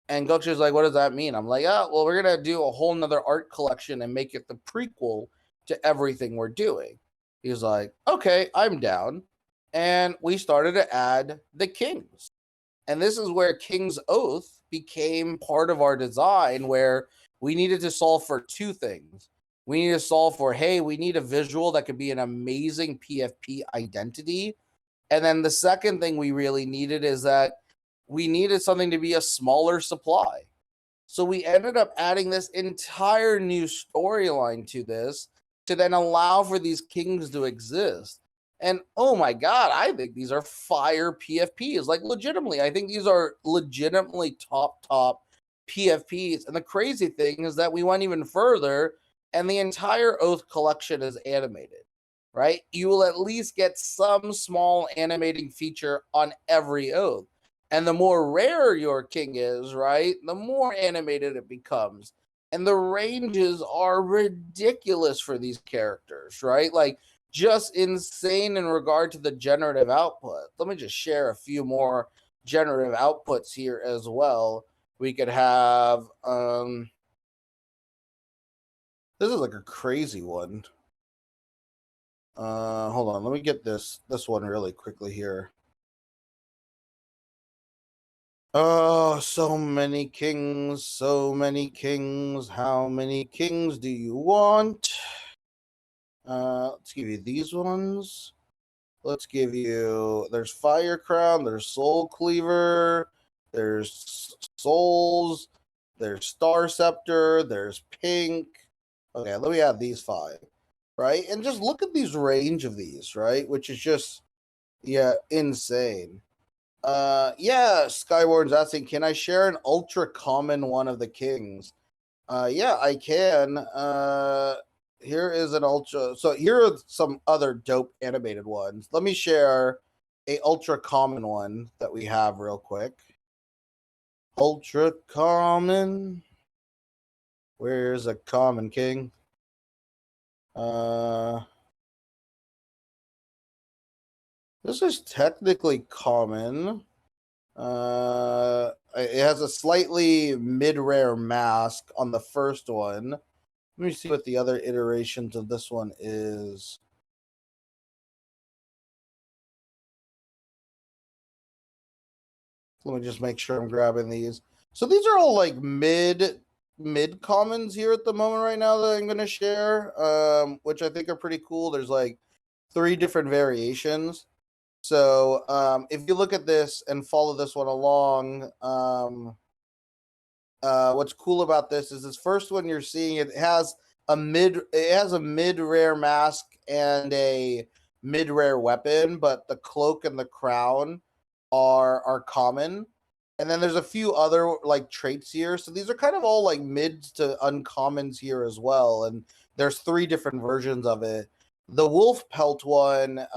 And Gokce's like, what does that mean? I'm like, oh, well, we're going to do a whole nother art collection and make it the prequel to everything we're doing. He's like, okay, I'm down. And we started to add the kings. And this is where King's Oath became part of our design, where we needed to solve for two things. We need to solve for, hey, we need a visual that could be an amazing PFP identity. And then the second thing we really needed is that we needed something to be a smaller supply. So we ended up adding this entire new storyline to this to then allow for these kings to exist. And oh my God, I think these are fire PFPs. Like, legitimately, I think these are legitimately top PFPs. And the crazy thing is that we went even further, and the entire Oath collection is animated, right? You will at least get some small animating feature on every Oath. And the more rare your king is, right, the more animated it becomes. And the ranges are ridiculous for these characters, right? Like, just insane in regard to the generative output. Let me just share a few more generative outputs here as well. We could have this is like a crazy one. Hold on, let me get this one really quickly here. Oh, so many kings, so many kings. How many kings do you want? Let's give you these ones. Let's give you, there's Fire Crown, there's Soul Cleaver, there's Souls, there's Star Scepter, there's Pink. Okay, let me add these 5, right? And just look at these range of these, right? Which is just, insane. Skywarden's asking, can I share an ultra common one of the kings? Yeah, I can. Here is an ultra. So here are some other dope animated ones. Let me share a ultra common one that we have real quick. Ultra common. Where's a common king? This is technically common. It has a slightly mid-rare mask on the first one. Let me see what the other iterations of this one is. Let me just make sure I'm grabbing these. So these are all like mid commons here at the moment right now that I'm going to share, which I think are pretty cool. There's like 3 different variations. So if you look at this and follow this one along, what's cool about this is this first one you're seeing, it has a mid rare mask and a mid rare weapon, but the cloak and the crown are common. And then there's a few other like traits here. So these are kind of all like mids to uncommons here as well. And there's 3 different versions of it. The wolf pelt one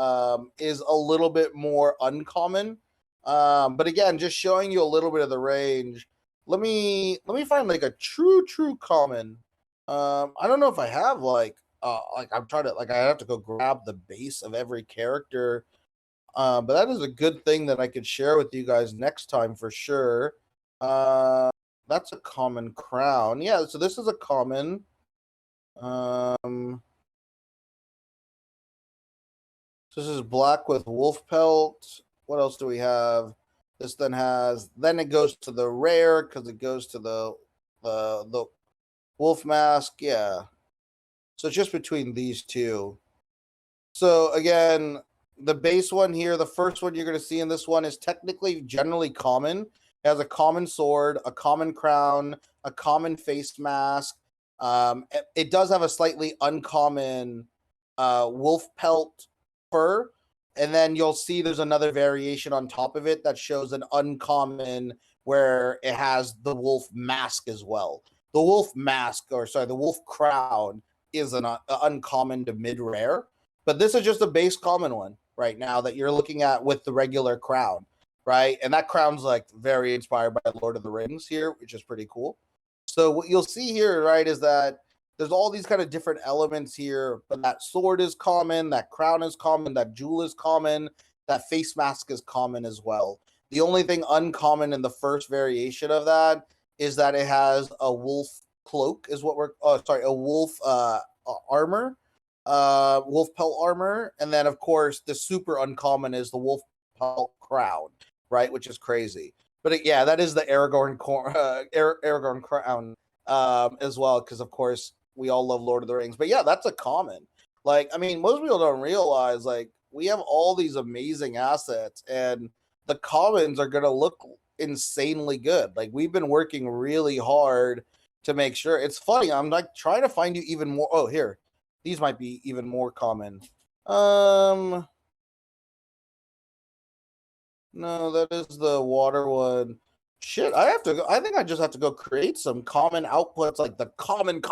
is a little bit more uncommon. But again, just showing you a little bit of the range. Let me find like a true common. I don't know if I have like I'm trying to like I have to go grab the base of every character. But that is a good thing that I could share with you guys next time for sure. That's a common crown. Yeah, so this is a common. So this is black with wolf pelt. What else do we have? This then it goes to the rare because it goes to the wolf mask. Yeah. So it's just between these two. So again, the base one here, the first one you're going to see in this one is technically generally common. It has a common sword, a common crown, a common face mask. It does have a slightly uncommon wolf pelt fur. And then you'll see there's another variation on top of it that shows an uncommon where it has the wolf mask as well. The wolf mask, or sorry, the wolf crown is an uncommon to mid rare. But this is just a base common one right now that you're looking at with the regular crown, right? And that crown's like very inspired by Lord of the Rings here, which is pretty cool. So what you'll see here, right, is that there's all these kind of different elements here, but that sword is common, that crown is common, that jewel is common, that face mask is common as well. The only thing uncommon in the first variation of that is that it has a wolf cloak, is what we're a wolf armor, wolf pelt armor, and then of course the super uncommon is the wolf pelt crown, right, which is crazy. But yeah, that is the Aragorn Aragorn crown as well, because of course we all love Lord of the Rings. But yeah, that's a common. Like, I mean, most people don't realize like we have all these amazing assets, and the commons are gonna look insanely good. Like we've been working really hard to make sure. It's funny. I'm like trying to find you even more. Oh, here. These might be even more common. No, that is the water one. Shit, I have to go. I think I just have to go create some common outputs, like the common.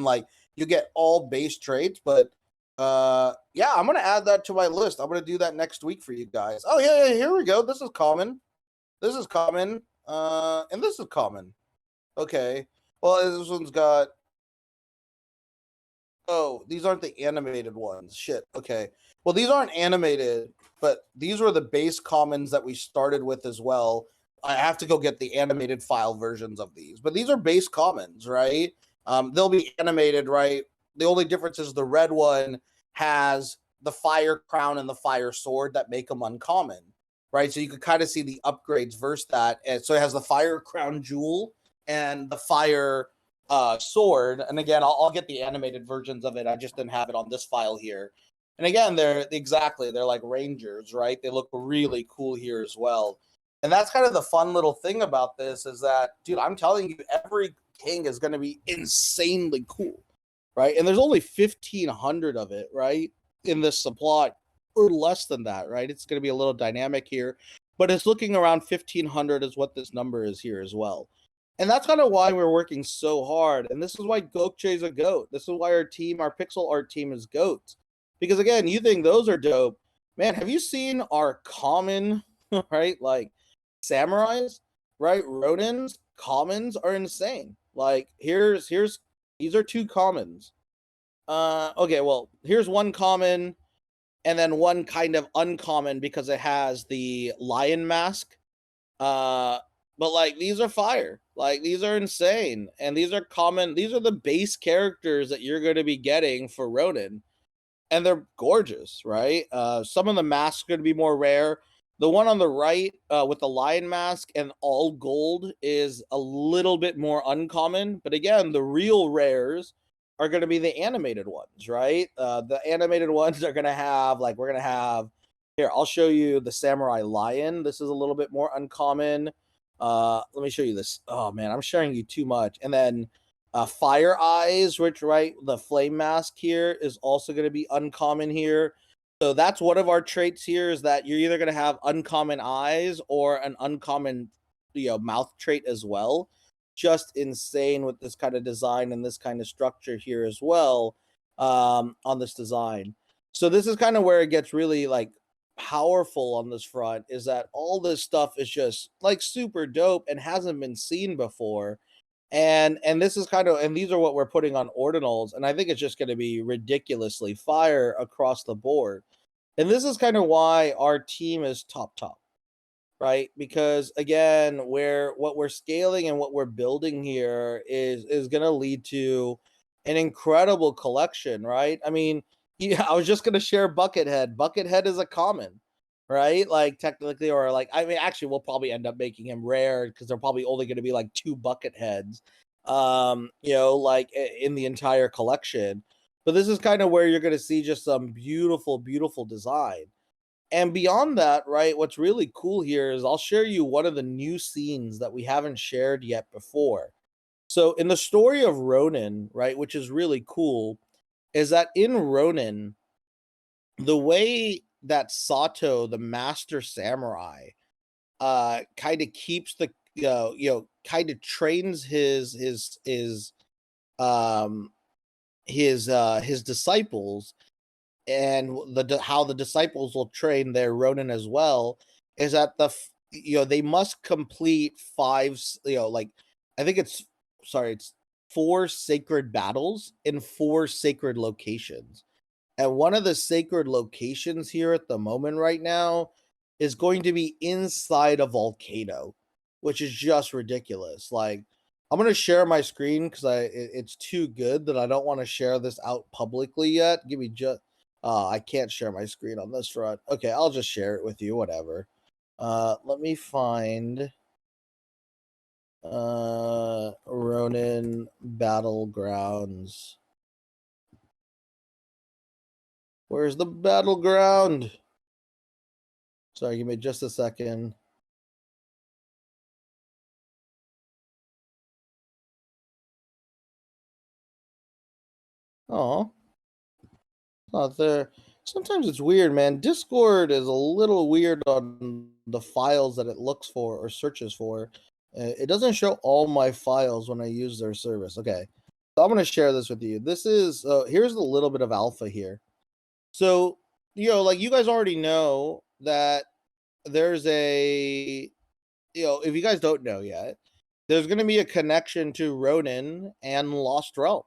Like you get all base traits, but yeah, I'm gonna add that to my list. I'm gonna do that next week for you guys. Oh yeah, here we go. This is common. This is common. And this is common. Okay. Well, this one's got. Oh, these aren't the animated ones. Shit. Okay. Well, these aren't animated, but these were the base commons that we started with as well. I have to go get the animated file versions of these, but these are base commons, right? They'll be animated, right? The only difference is the red one has the fire crown and the fire sword that make them uncommon, right? So you could kind of see the upgrades versus that. And so it has the fire crown jewel and the fire sword. And again, I'll get the animated versions of it. I just didn't have it on this file here. And again, they're like rangers, right? They look really cool here as well. And that's kind of the fun little thing about this is that, dude, I'm telling you, every king is going to be insanely cool, right? And there's only 1,500 of it, right, in this supply, or less than that, right? It's going to be a little dynamic here, but it's looking around 1,500 is what this number is here as well. And that's kind of why we're working so hard. And this is why Gokche is a goat. This is why our pixel art team is goats. Because again, you think those are dope. Man, have you seen our common, right? Like samurais, right? Ronins, commons are insane. Like here's these are 2 commons. Okay, well, here's one common and then one kind of uncommon because it has the lion mask. But like these are fire. Like these are insane. And these are common. These are the base characters that you're going to be getting for Ronin. And they're gorgeous, right? Some of the masks are going to be more rare. The one on the right with the lion mask and all gold is a little bit more uncommon. But again, the real rares are going to be the animated ones, right? The animated ones are going to have, like, we're going to have, here, I'll show you the Samurai Lion. This is a little bit more uncommon. Let me show you this. Oh man, I'm sharing you too much. And then fire eyes, which right, the flame mask here is also going to be uncommon here. So that's one of our traits here, is that you're either going to have uncommon eyes or an uncommon, mouth trait as well. Just insane with this kind of design and this kind of structure here as well, on this design. So this is kind of where it gets really like powerful on this front, is that all this stuff is just like super dope and hasn't been seen before. And this is kind of, and these are what we're putting on ordinals, and I think it's just going to be ridiculously fire across the board. And this is kind of why our team is top, right? Because again, where what we're scaling and what we're building here is going to lead to an incredible collection, right? I mean, yeah, I was just going to share Buckethead. Buckethead is a common, right? Like technically, or like, I mean, actually, we'll probably end up making him rare because they're probably only going to be like 2 Bucketheads, like in the entire collection. But this is kind of where you're going to see just some beautiful design. And beyond that, right, what's really cool here is I'll share you one of the new scenes that we haven't shared yet before. So in the story of Ronin, right, which is really cool, is that in Ronin, the way that Sato, the master samurai, kind of keeps the kind of trains um his disciples, and how the disciples will train their Ronin as well, is that they must complete like I think it's 4 sacred battles in 4 sacred locations. And one of the sacred locations here at the moment right now is going to be inside a volcano, which is just ridiculous. Like, I'm gonna share my screen because it's too good that I don't want to share this out publicly yet. Give me just I can't share my screen on this front. Okay, I'll just share it with you, whatever. Let me find Ronin Battlegrounds. Where's the battleground? Sorry, give me just a second. Oh, not there. Sometimes it's weird, man. Discord is a little weird on the files that it looks for or searches for. It doesn't show all my files when I use their service. Okay, so I'm going to share this with you. This is here's a little bit of alpha here. So, like you guys already know that there's if you guys don't know yet, there's going to be a connection to Ronin and Lost Realms.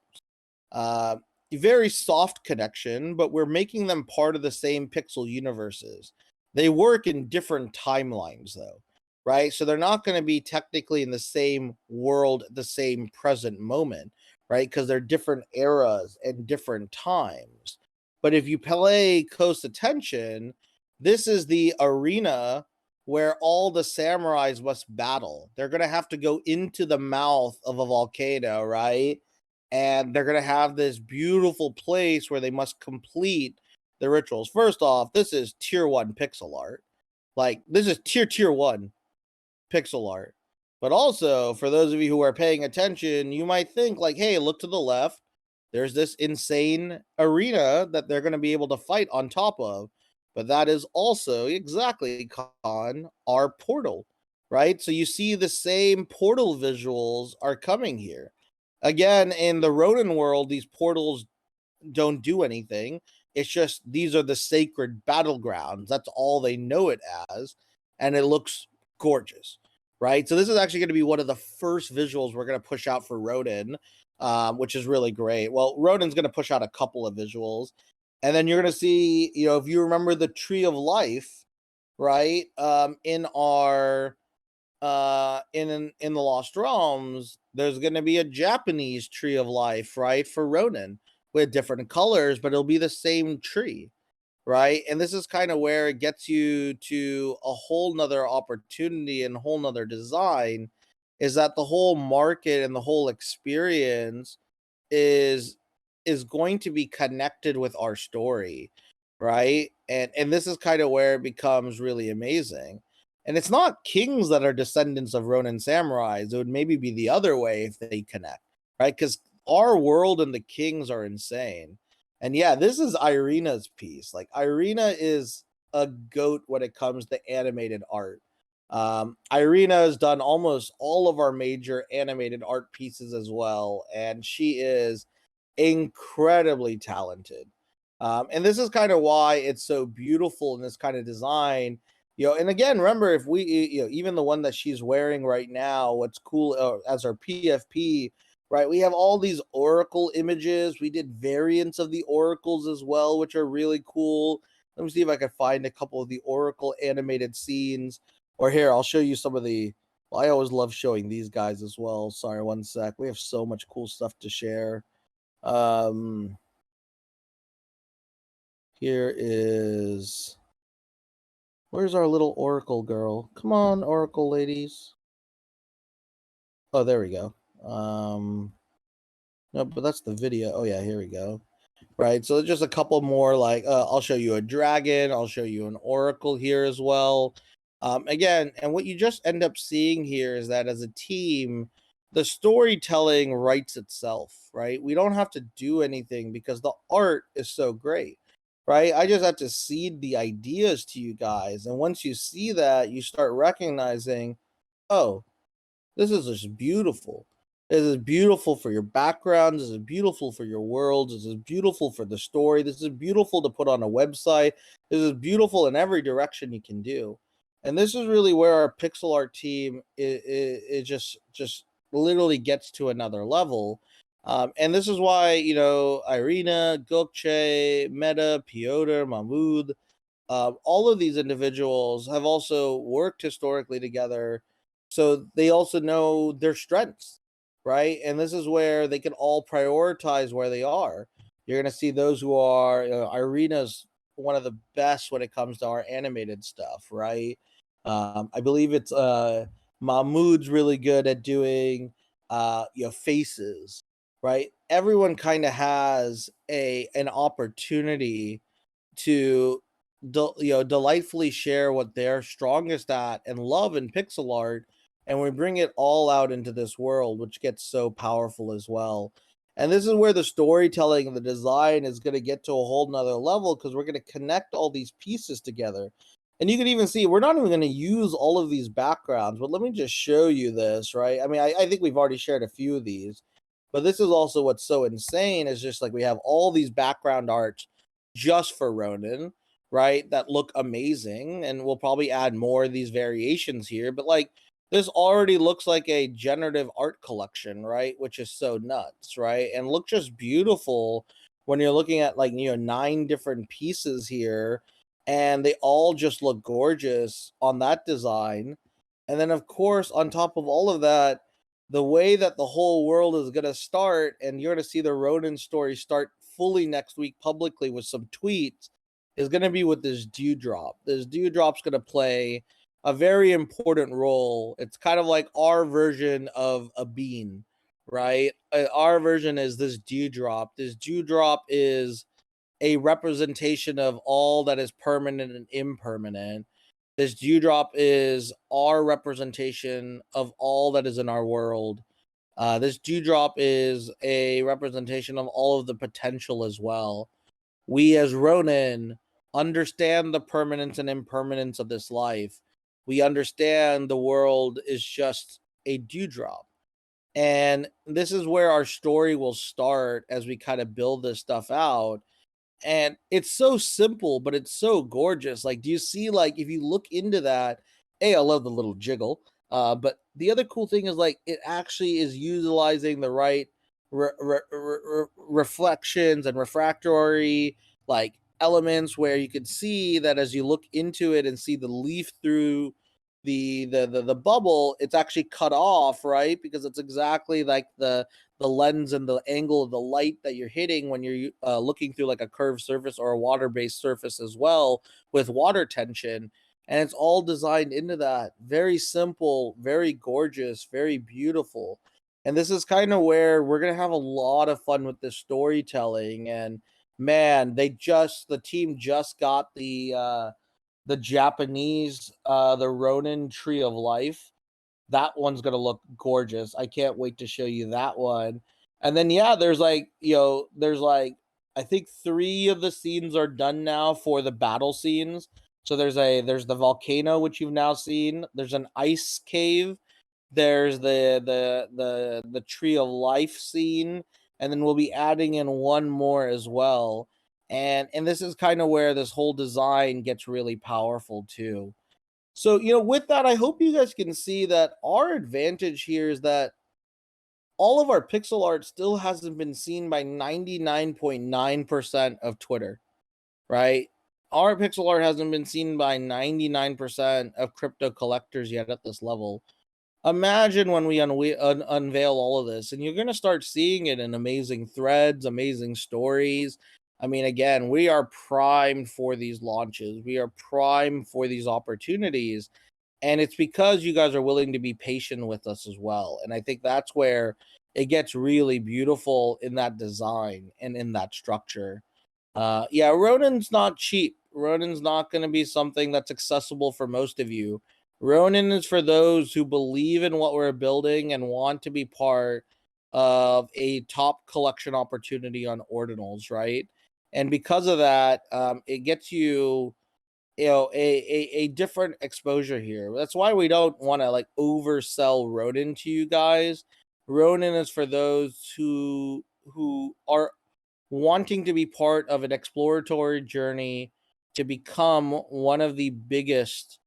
Uh, very soft connection, but we're making them part of the same pixel universes. They work in different timelines, though, right? So they're not going to be technically in the same world at the same present moment, right? Because they're different eras and different times. But if you pay close attention, this is the arena where all the samurais must battle. They're going to have to go into the mouth of a volcano, right? And they're going to have this beautiful place where they must complete the rituals. First off, this is tier 1 pixel art. Like, this is tier 1 pixel art. But also, for those of you who are paying attention, you might think like, hey, look to the left. There's this insane arena that they're going to be able to fight on top of. But that is also exactly on our portal, right? So you see the same portal visuals are coming here. Again, in the Ronin world, these portals don't do anything. It's just these are the sacred battlegrounds. That's all they know it as. And it looks gorgeous, right? So this is actually going to be one of the first visuals we're going to push out for Ronin, which is really great. Well, Ronin's going to push out a couple of visuals. And then you're going to see, if you remember the Tree of Life, right? In our in the Lost Realms, there's going to be a Japanese Tree of Life, right, for Ronin with different colors, but it'll be the same tree, right? And this is kind of where it gets you to a whole nother opportunity and a whole nother design, is that the whole market and the whole experience is going to be connected with our story, right? And this is kind of where it becomes really amazing. And it's not kings that are descendants of Ronin samurais. It would maybe be the other way if they connect, right? Because our world and the kings are insane. And yeah, this is Irina's piece. Like, Irina is a goat when it comes to animated art. Irina has done almost all of our major animated art pieces as well, and she is incredibly talented. And this is kind of why it's so beautiful in this kind of design. And again, remember, if we, even the one that she's wearing right now, what's cool as our PFP, right? We have all these oracle images. We did variants of the oracles as well, which are really cool. Let me see if I can find a couple of the oracle animated scenes. Or here, I'll show you some of the. Well, I always love showing these guys as well. Sorry, one sec. We have so much cool stuff to share. Here is. Where's our little oracle girl? Come on, oracle ladies. Oh, there we go. No, but that's the video. Oh yeah, here we go. Right, so just a couple more, like I'll show you a dragon, I'll show you an oracle here as well. Again, and what you just end up seeing here is that as a team, the storytelling writes itself, right? We don't have to do anything because the art is so great, right? I just have to seed the ideas to you guys, and once you see that, you start recognizing, oh, this is just beautiful. This is beautiful for your background. This is beautiful for your worlds. This is beautiful for the story. This is beautiful to put on a website. This is beautiful in every direction you can do. And this is really where our pixel art team it just literally gets to another level. And this is why, Irina, Gökçe, Meta, Piotr, Mahmoud, all of these individuals have also worked historically together, so they also know their strengths, right? And this is where they can all prioritize where they are. You're going to see those who are, Irina's one of the best when it comes to our animated stuff, right? I believe it's Mahmoud's really good at doing faces, right? Everyone kind of has an opportunity to delightfully share what they're strongest at and love in pixel art, and we bring it all out into this world, which gets so powerful as well. And this is where the storytelling and the design is going to get to a whole nother level, because we're going to connect all these pieces together. And you can even see we're not even going to use all of these backgrounds, but let me just show you this, right? I mean, I think we've already shared a few of these, but this is also what's so insane is just like we have all these background arts just for Ronin, right? That look amazing. And we'll probably add more of these variations here. But like, this already looks like a generative art collection, right? Which is so nuts, right? And look just beautiful when you're looking at like, 9 different pieces here. And they all just look gorgeous on that design. And then, of course, on top of all of that, the way that the whole world is going to start, and you're going to see the Ronin story start fully next week publicly with some tweets, is going to be with this dewdrop. This dewdrop's going to play a very important role. It's kind of like our version of a bean, right? Our version is this dewdrop. This dewdrop is a representation of all that is permanent and impermanent. This dewdrop is our representation of all that is in our world. This dewdrop is a representation of all of the potential as well. We as Ronin understand the permanence and impermanence of this life. We understand the world is just a dewdrop. And this is where our story will start as we kind of build this stuff out. And it's so simple, but it's so gorgeous. Like, do you see, like, if you look into that, I love the little jiggle. But the other cool thing is, like, it actually is utilizing the right reflections and refractory, like, elements, where you could see that as you look into it and see the leaf through the bubble, it's actually cut off, right? Because it's exactly like the lens and the angle of the light that you're hitting when you're looking through like a curved surface or a water-based surface as well, with water tension. And it's all designed into that. Very simple, very gorgeous, very beautiful. And this is kind of where we're going to have a lot of fun with the storytelling. And man, the team just got the Japanese the Ronin Tree of Life. That one's gonna look gorgeous. I can't wait to show you that one. And then yeah, there's like, there's like I think 3 of the scenes are done now for the battle scenes. So there's the volcano, which you've now seen. There's an ice cave. There's the Tree of Life scene, and then we'll be adding in one more as well. And this is kind of where this whole design gets really powerful too. So, with that, I hope you guys can see that our advantage here is that all of our pixel art still hasn't been seen by 99.9% of Twitter, right? Our pixel art hasn't been seen by 99% of crypto collectors yet at this level. Imagine when we unveil all of this, and you're going to start seeing it in amazing threads, amazing stories. I mean, again, we are primed for these launches. We are primed for these opportunities. And it's because you guys are willing to be patient with us as well. And I think that's where it gets really beautiful in that design and in that structure. Yeah, Ronin's not cheap. Ronin's not going to be something that's accessible for most of you. Ronin is for those who believe in what we're building and want to be part of a top collection opportunity on Ordinals, right? And because of that, it gets you, a different exposure here. That's why we don't want to like oversell Ronin to you guys. Ronin is for those who are wanting to be part of an exploratory journey to become one of the biggest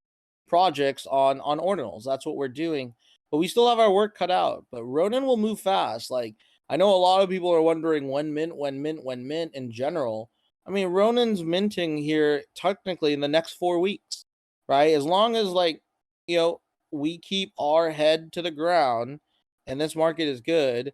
projects on Ordinals. That's what we're doing. But we still have our work cut out. But Ronin will move fast. Like, I know a lot of people are wondering when mint in general. I mean, Ronin's minting here technically in the next 4 weeks, right? As long as we keep our head to the ground and this market is good,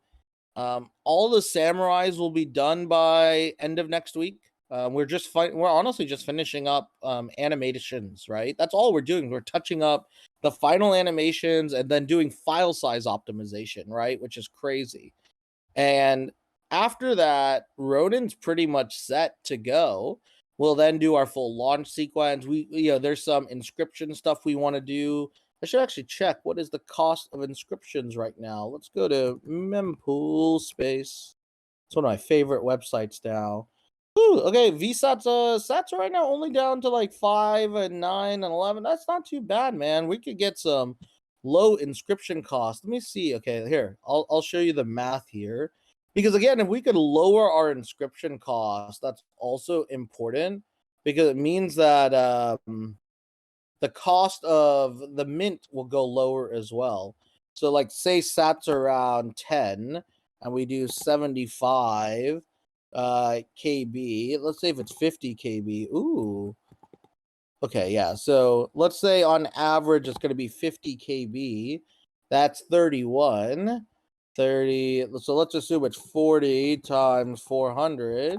all the samurais will be done by end of next week. We're honestly just finishing up animations, right? That's all we're doing. We're touching up the final animations and then doing file size optimization, right? Which is crazy. And after that, Ronin's pretty much set to go. We'll then do our full launch sequence. There's some inscription stuff we want to do. I should actually check what is the cost of inscriptions right now. Let's go to Mempool Space. It's one of my favorite websites now. Ooh, okay, VSATs sats are right now only down to like 5 and 9 and 11. That's not too bad, man. We could get some low inscription cost. Let me see. Okay, here. I'll show you the math here. Because again, if we could lower our inscription cost, that's also important because it means that the cost of the mint will go lower as well. So like say sats are around 10 and we do 75 KB. Let's say if it's 50 KB. Ooh. Okay, yeah. So let's say on average it's going to be 50 KB. That's 31. 30. So let's assume it's 40 times 400.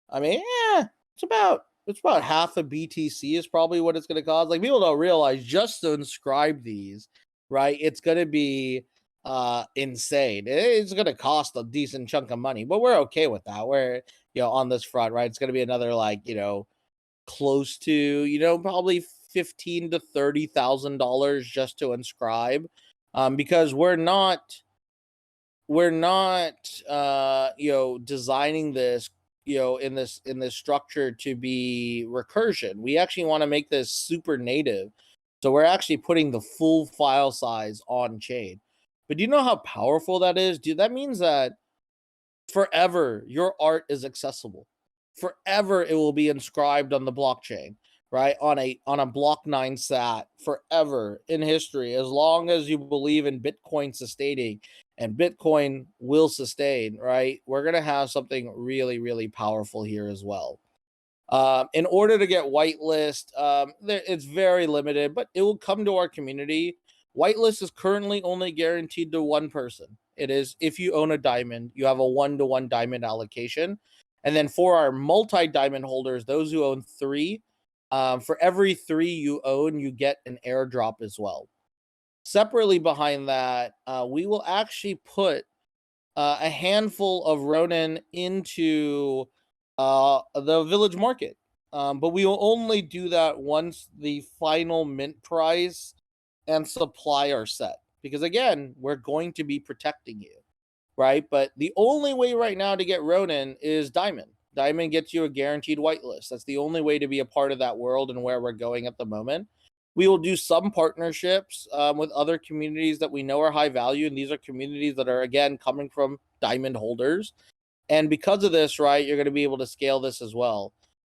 I mean, yeah, it's about half a BTC is probably what it's going to cost. Like people don't realize just to inscribe these, right? It's going to be insane. It's going to cost a decent chunk of money, but we're okay with that. We're, on this front, right? It's going to be another close to, probably $15,000 to $30,000 just to inscribe, because we're not designing this in this structure to be recursion. We actually want to make this super native, so we're actually putting the full file size on chain. But do you know how powerful that is? Dude, that means that forever your art is accessible. Forever it will be inscribed on the blockchain, right? On a block 9 sat forever in history, as long as you believe in Bitcoin sustaining, and Bitcoin will sustain, right? We're going to have something really, really powerful here as well. In order to get whitelist, it's very limited, but it will come to our community. Whitelist is currently only guaranteed to one person. It is if you own a diamond, you have a 1-to-1 diamond allocation. And then for our multi-diamond holders, those who own 3, for every 3 you own, you get an airdrop as well. Separately behind that, we will actually put a handful of Ronin into the village market. But we will only do that once the final mint price and supply are set. Because again, we're going to be protecting you, right? But the only way right now to get Ronin is Diamond. Diamond gets you a guaranteed whitelist. That's the only way to be a part of that world and where we're going at the moment. We will do some partnerships with other communities that we know are high value. And these are communities that are, again, coming from Diamond holders. And because of this, right, you're going to be able to scale this as well.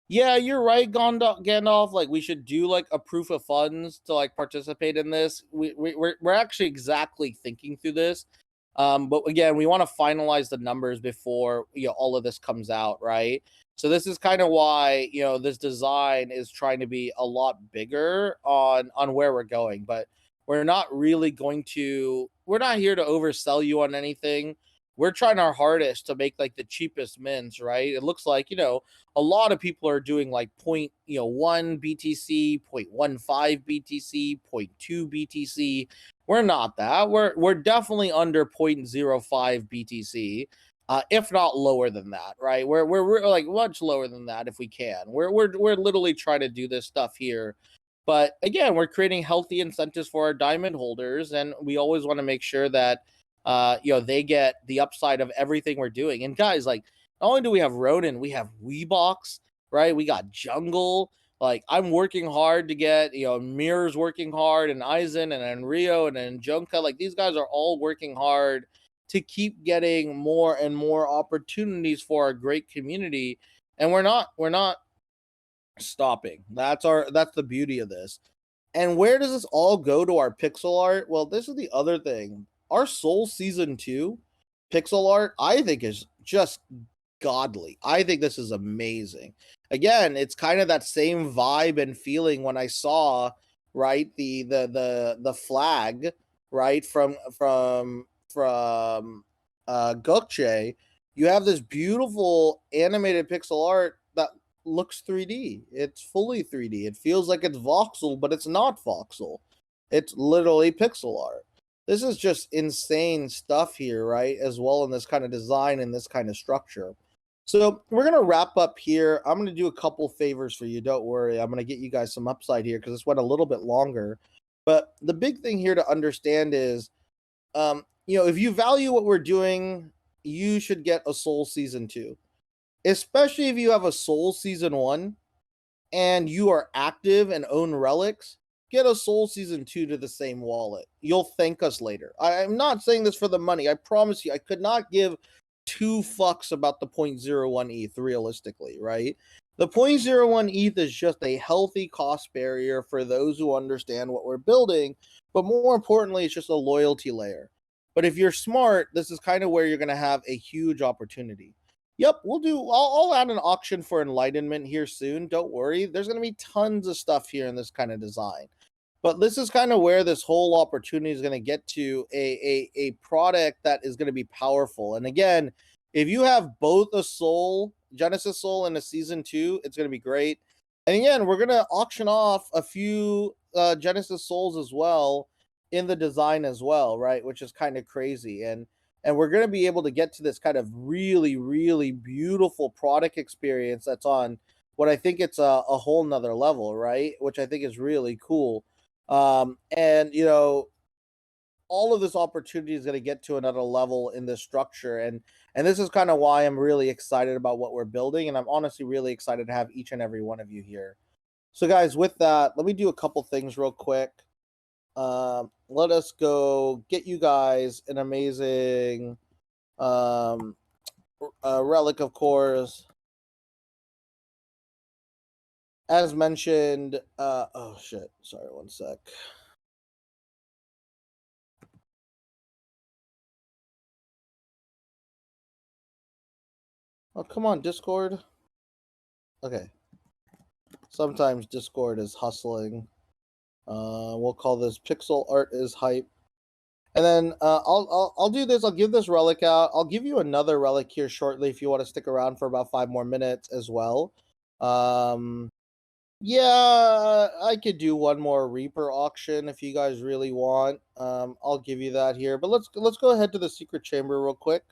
Yeah, you're right, Gandalf. Like, we should do like a proof of funds to like participate in this. We're actually exactly thinking through this. But again, we want to finalize the numbers before all of this comes out, right? So this is kind of why this design is trying to be a lot bigger on where we're going. But we're not really going to. We're not here to oversell you on anything. We're trying our hardest to make like the cheapest mints, right? It looks like a lot of people are doing like 0.1 BTC, 0.15 BTC, 0.2 BTC. We're not that. We're definitely under 0.05 BTC, if not lower than that, right? We're like much lower than that if we can. We're literally trying to do this stuff here. But again, we're creating healthy incentives for our diamond holders, and we always want to make sure that they get the upside of everything we're doing. And guys, like, not only do we have Ronin, we have Weebox, right? We got Jungle. Like, I'm working hard to get, Mirror's working hard, and Aizen, and Rio, and Junka. Like, these guys are all working hard to keep getting more and more opportunities for our great community. And we're not stopping. That's the beauty of this. And where does this all go to our pixel art? Well, this is the other thing. Our Soul Season 2 pixel art, I think, is just godly. I think this is amazing. Again, it's kind of that same vibe and feeling when I saw, right, the flag, right, from Gokce. You have this beautiful animated pixel art that looks 3D. It's fully 3D. It feels like it's voxel, but it's not voxel. It's literally pixel art. This is just insane stuff here, right? As well in this kind of design and this kind of structure. So we're going to wrap up here. I'm going to do a couple favors for you. Don't worry. I'm going to get you guys some upside here because this went a little bit longer. But the big thing here to understand is, if you value what we're doing, you should get a Soul Season 2. Especially if you have a Soul Season 1 and you are active and own relics, get a Soul Season 2 to the same wallet. You'll thank us later. I'm not saying this for the money. I promise you, I could not give two fucks about the 0.01 ETH realistically, right? The 0.01 ETH is just a healthy cost barrier for those who understand what we're building, but more importantly, it's just a loyalty layer. But if you're smart, this is kind of where you're going to have a huge opportunity. Yep, I'll add an auction for enlightenment here soon. Don't worry. There's going to be tons of stuff here in this kind of design. But this is kind of where this whole opportunity is going to get to a product that is going to be powerful. And again, if you have both a Soul, Genesis Soul, and a Season 2, it's going to be great. And again, we're going to auction off a few Genesis Souls as well in the design as well, right? Which is kind of crazy. And we're going to be able to get to this kind of really, really beautiful product experience that's on what I think it's a whole nother level, right? Which I think is really cool. And all of this opportunity is going to get to another level in this structure. And this is kind of why I'm really excited about what we're building. And I'm honestly really excited to have each and every one of you here. So guys, with that, let me do a couple things real quick. Let us go get you guys an amazing relic, of course. As mentioned, oh shit, sorry, one sec. Oh, come on, Discord. Okay. Sometimes Discord is hustling. We'll call this pixel art is hype. And then I'll do this. I'll give this relic out. I'll give you another relic here shortly if you want to stick around for about 5 more minutes as well. Yeah, I could do one more Reaper auction if you guys really want. I'll give you that here. But let's go ahead to the secret chamber real quick.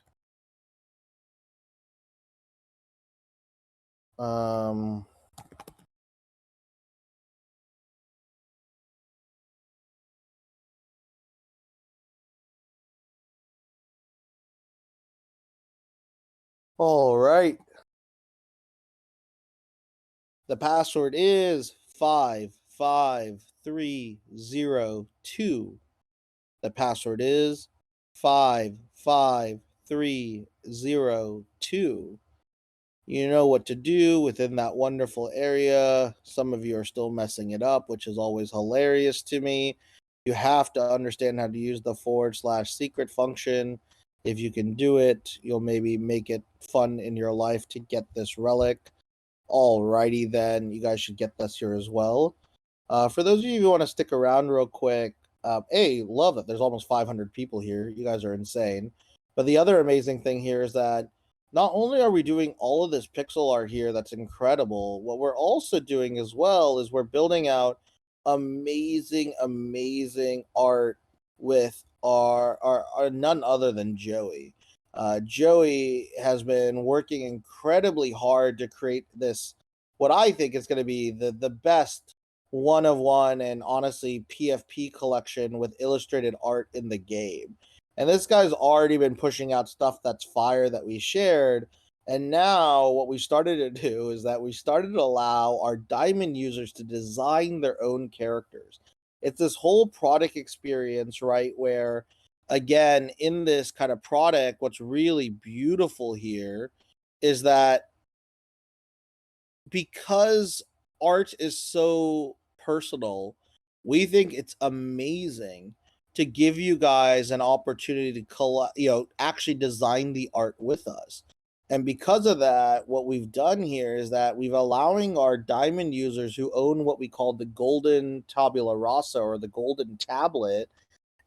All right. The password is 55302. The password is 55302. You know what to do within that wonderful area. Some of you are still messing it up, which is always hilarious to me. You have to understand how to use the /secret function. If you can do it, you'll maybe make it fun in your life to get this relic. Alrighty then, you guys should get this here as well. For those of you who want to stick around real quick, love it. There's almost 500 people here. You guys are insane. But the other amazing thing here is that not only are we doing all of this pixel art here that's incredible, what we're also doing as well is we're building out amazing art with our none other than Joey. Joey has been working incredibly hard to create this, what I think is going to be the best one of one and honestly PFP collection with illustrated art in the game. And this guy's already been pushing out stuff that's fire that we shared. And now what we started to do is that we started to allow our diamond users to design their own characters. It's this whole product experience, right? Where again, in this kind of product, what's really beautiful here is that because art is so personal, we think it's amazing to give you guys an opportunity to actually design the art with us. And because of that, what we've done here is that we've allowing our diamond users who own what we call the golden tabula rasa or the golden tablet,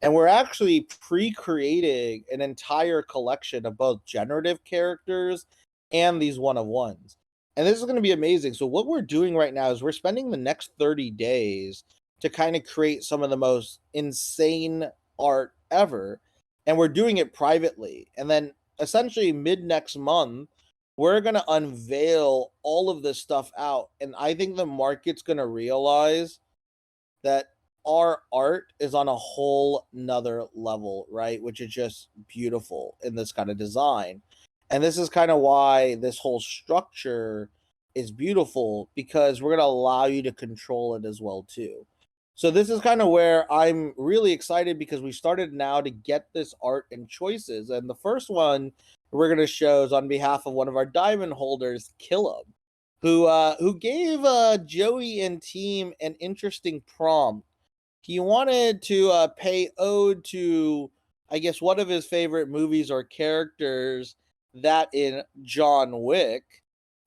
and we're actually pre-creating an entire collection of both generative characters and these one of ones. And this is going to be amazing. So what we're doing right now is we're spending the next 30 days to kind of create some of the most insane art ever. And we're doing it privately. And then essentially mid next month, we're going to unveil all of this stuff out. And I think the market's going to realize that our art is on a whole nother level, right? Which is just beautiful in this kind of design. And this is kind of why this whole structure is beautiful, because we're going to allow you to control it as well too. So this is kind of where I'm really excited, because we started now to get this art and choices. And the first one we're going to show is on behalf of one of our diamond holders, Killam, who gave Joey and team an interesting prompt. He wanted to pay ode to, I guess, one of his favorite movies or characters, that in John Wick.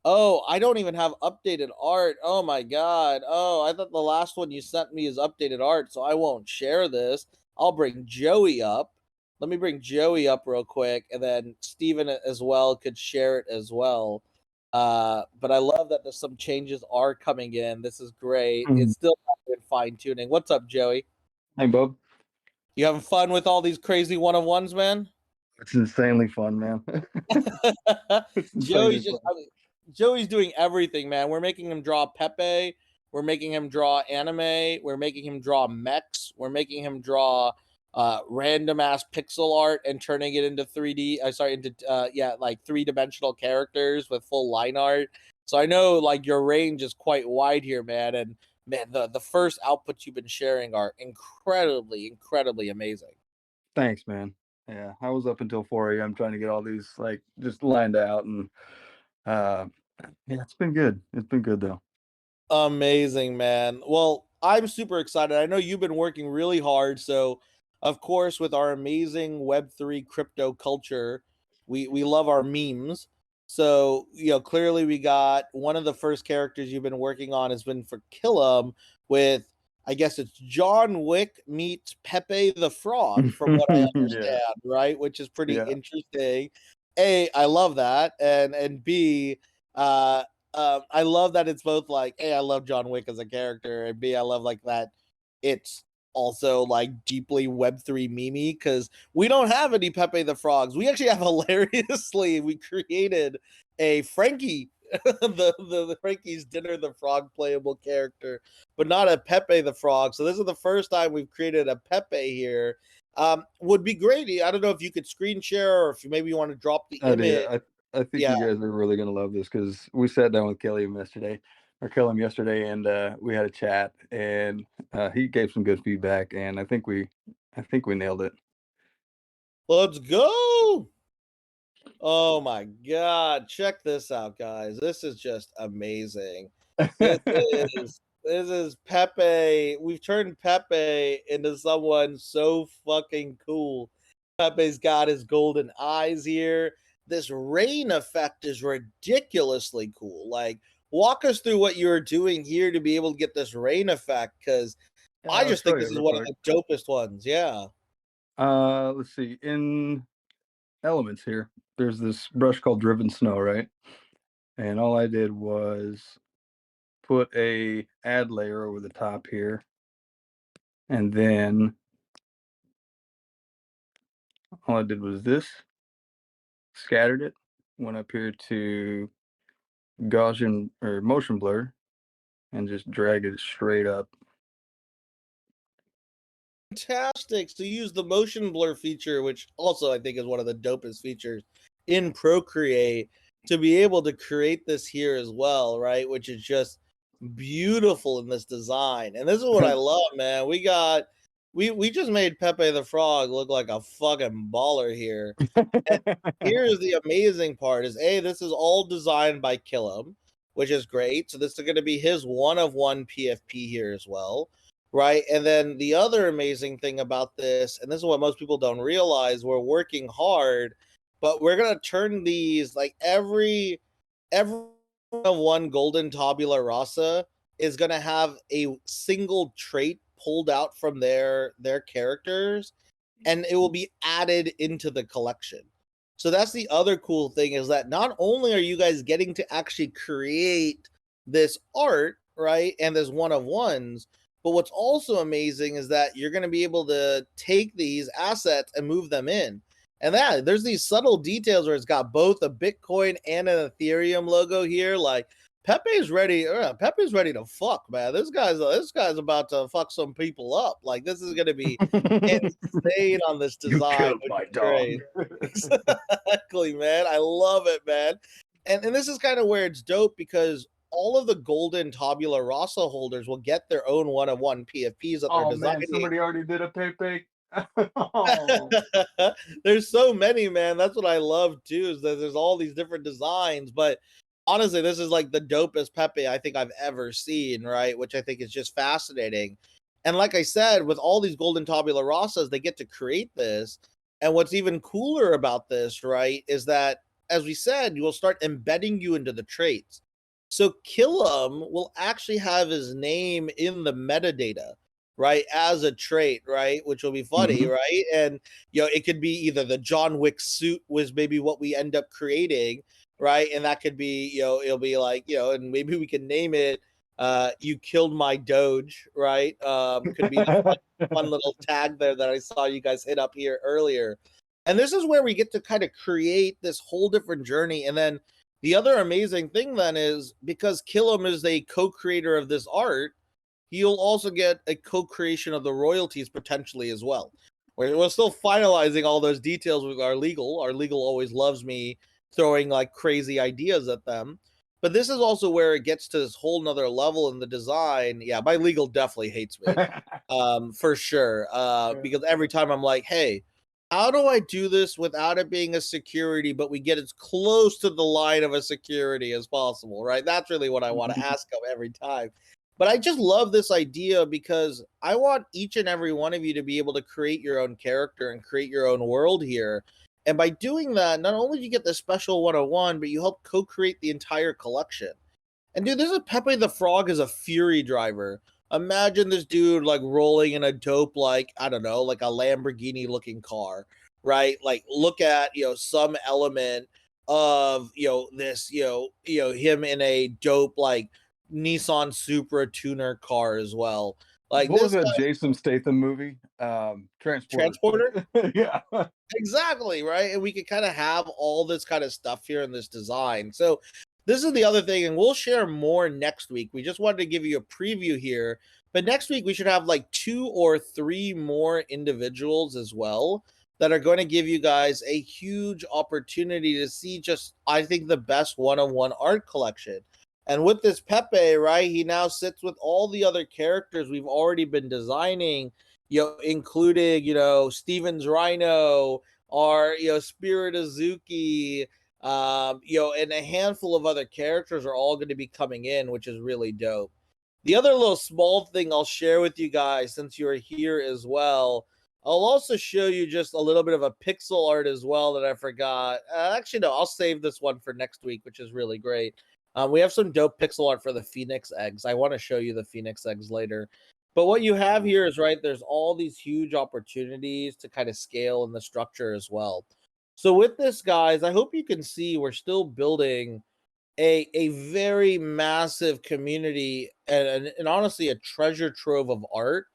Oh, I don't even have updated art. Oh my god. Oh, I thought the last one you sent me is updated art, so I won't share this. I'll bring Joey up. Let me bring Joey up real quick, and then Steven as well could share it as well. But I love that there's some changes are coming in. This is great. It's still been fine tuning. What's up, Joey? Hey, Bob. You having fun with all these crazy one of ones, man? It's insanely fun, man. It's insanely Joey's just, fun. I mean, Joey's doing everything, man. We're making him draw Pepe. We're making him draw anime. We're making him draw mechs. We're making him draw random ass pixel art and turning it into 3D. Like 3-dimensional characters with full line art. So I know like your range is quite wide here, man. And man, the first outputs you've been sharing are incredibly amazing. Thanks, man. Yeah, I was up until 4 a.m. trying to get all these like just lined out, and yeah, it's been good. It's been good though. Amazing, man. Well, I'm super excited. I know you've been working really hard. So, of course, with our amazing Web3 crypto culture, we love our memes. So, clearly we got one of the first characters you've been working on has been for Killam with, I guess it's John Wick meets Pepe the Frog, from what I understand, right? Which is pretty Yeah. interesting. A, I love that. And B, I love that it's both like, A, I love John Wick as a character, and B, I love like that it's also like deeply Web3 meme, because we don't have any Pepe the Frogs. We actually have hilariously, we created a Frankie, the Frankie's Dinner the Frog playable character, but not a Pepe the Frog. So this is the first time we've created a Pepe here. Would be great. I don't know if you could screen share, or if maybe you want to drop the image. I think Yeah. you guys are really gonna love this because we sat down with Killiam yesterday, and we had a chat, and he gave some good feedback, and I think we nailed it. Let's go. Oh my god, check this out, guys. This is just amazing. This is Pepe. We've turned Pepe into someone so fucking cool. Pepe's got his golden eyes here. This rain effect is ridiculously cool. Like, walk us through what you're doing here to be able to get this rain effect, because Yeah, I I'll just show think you this is real one of quick. the dopest ones. Yeah. Let's see. In elements here, there's this brush called Driven Snow, right? And all I did was put a add layer over the top here, and then all I did was this, scattered it, went up here to Gaussian or motion blur, and just drag it straight up. Fantastic. So you use the motion blur feature, which also I think is one of the dopest features in Procreate, to be able to create this here as well, right? Which is just beautiful in this design. And this is what I love, man. We just made Pepe the Frog look like a fucking baller here. And here's the amazing part is this is all designed by Killam, which is great. So this is going to be his one of one PFP here as well, right? And then the other amazing thing about this, and this is what most people don't realize, we're working hard, but we're going to turn these, like, every of one golden tabula rasa is going to have a single trait pulled out from their characters, and it will be added into the collection. So that's the other cool thing, is that not only are you guys getting to actually create this art, right, and this one of ones, but what's also amazing is that you're going to be able to take these assets and move them in. And that there's these subtle details where it's got both a Bitcoin and an Ethereum logo here. Like, Pepe's ready. Pepe's ready to fuck, man. This guy's about to fuck some people up. Like, this is going to be insane on this You design. killed Which my is dog. great. Exactly, man. I love it, man. And this is kind of where it's dope, because all of the golden tabula rasa holders will get their own one of one PFPs that they're Oh man, designing. somebody already did a Pepe. Oh. There's so many, man. That's what I love too, is that there's all these different designs. But honestly, this is like the dopest Pepe I think I've ever seen, right? Which I think is just fascinating. And like I said, with all these golden tabula rasas, they get to create this. And what's even cooler about this, right, is that, as we said, you will start embedding you into the traits. So Killam will actually have his name in the metadata, right, as a trait, right, which will be funny, right? And it could be either the John Wick suit was maybe what we end up creating, right? And that could be, it'll be like, and maybe we can name it "You Killed My Doge," right? Could be a fun little tag there that I saw you guys hit up here earlier. And this is where we get to kind of create this whole different journey. And then the other amazing thing then is, because Killam is a co-creator of this art, he'll also get a co-creation of the royalties potentially as well. We're still finalizing all those details with our legal. Our legal always loves me throwing like crazy ideas at them. But this is also where it gets to this whole nother level in the design. Yeah, my legal definitely hates me. For sure. Because every time I'm like, hey, how do I do this without it being a security, but we get as close to the line of a security as possible, right? That's really what I want to ask them every time. But I just love this idea, because I want each and every one of you to be able to create your own character and create your own world here. And by doing that, not only do you get the special 101, but you help co-create the entire collection. And dude, there's a Pepe the Frog as a Fury driver. Imagine this dude like rolling in a dope, like, I don't know, like a Lamborghini looking car, right? Like, look at, some element of, this, him in a dope, like, Nissan Supra tuner car as well. Like, What was this that Jason Statham movie? Transporter. transporter. Yeah. Exactly, right? And we could kind of have all this kind of stuff here in this design. So this is the other thing, and we'll share more next week. We just wanted to give you a preview here, but next week we should have like 2 or 3 more individuals as well that are going to give you guys a huge opportunity to see just, I think, the best one-on-one art collection. And with this Pepe, right, he now sits with all the other characters we've already been designing, including, Steven's Rhino, or, Spirit Azuki, and a handful of other characters are all going to be coming in, which is really dope. The other little small thing I'll share with you guys, since you're here as well, I'll also show you just a little bit of a pixel art as well that I forgot. Actually, no, I'll save this one for next week, which is really great. We have some dope pixel art for the Phoenix eggs. I want to show you the Phoenix eggs later. But what you have here is, right, there's all these huge opportunities to kind of scale in the structure as well. So with this, guys, I hope you can see we're still building a very massive community, and honestly a treasure trove of art.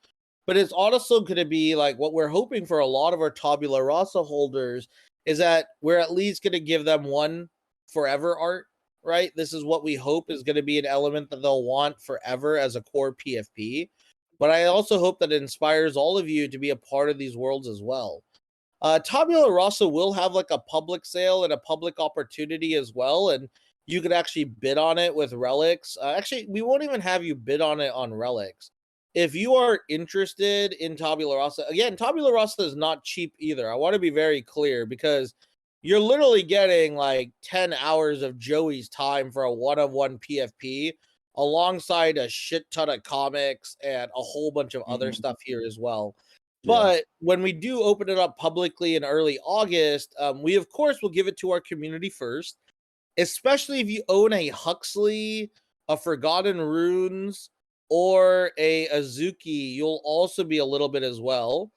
But it's also going to be like what we're hoping for a lot of our Tabula Rasa holders is that we're at least going to give them one forever art, right? This is what we hope is going to be an element that they'll want forever as a core PFP. But I also hope that it inspires all of you to be a part of these worlds as well. Tabula Rasa will have like a public sale and a public opportunity as well, and you could actually bid on it with relics. Actually, we won't even have you bid on it on relics. If you are interested in Tabula Rasa, again, Tabula Rasa is not cheap either. I want to be very clear because you're literally getting like 10 hours of Joey's time for a one-on-one PFP alongside a shit ton of comics and a whole bunch of other stuff here as well. But when we do open it up publicly in early August, we of course will give it to our community first, especially if you own a Huxley, a Forgotten Runes, or a Azuki. You'll also be a little bit as well.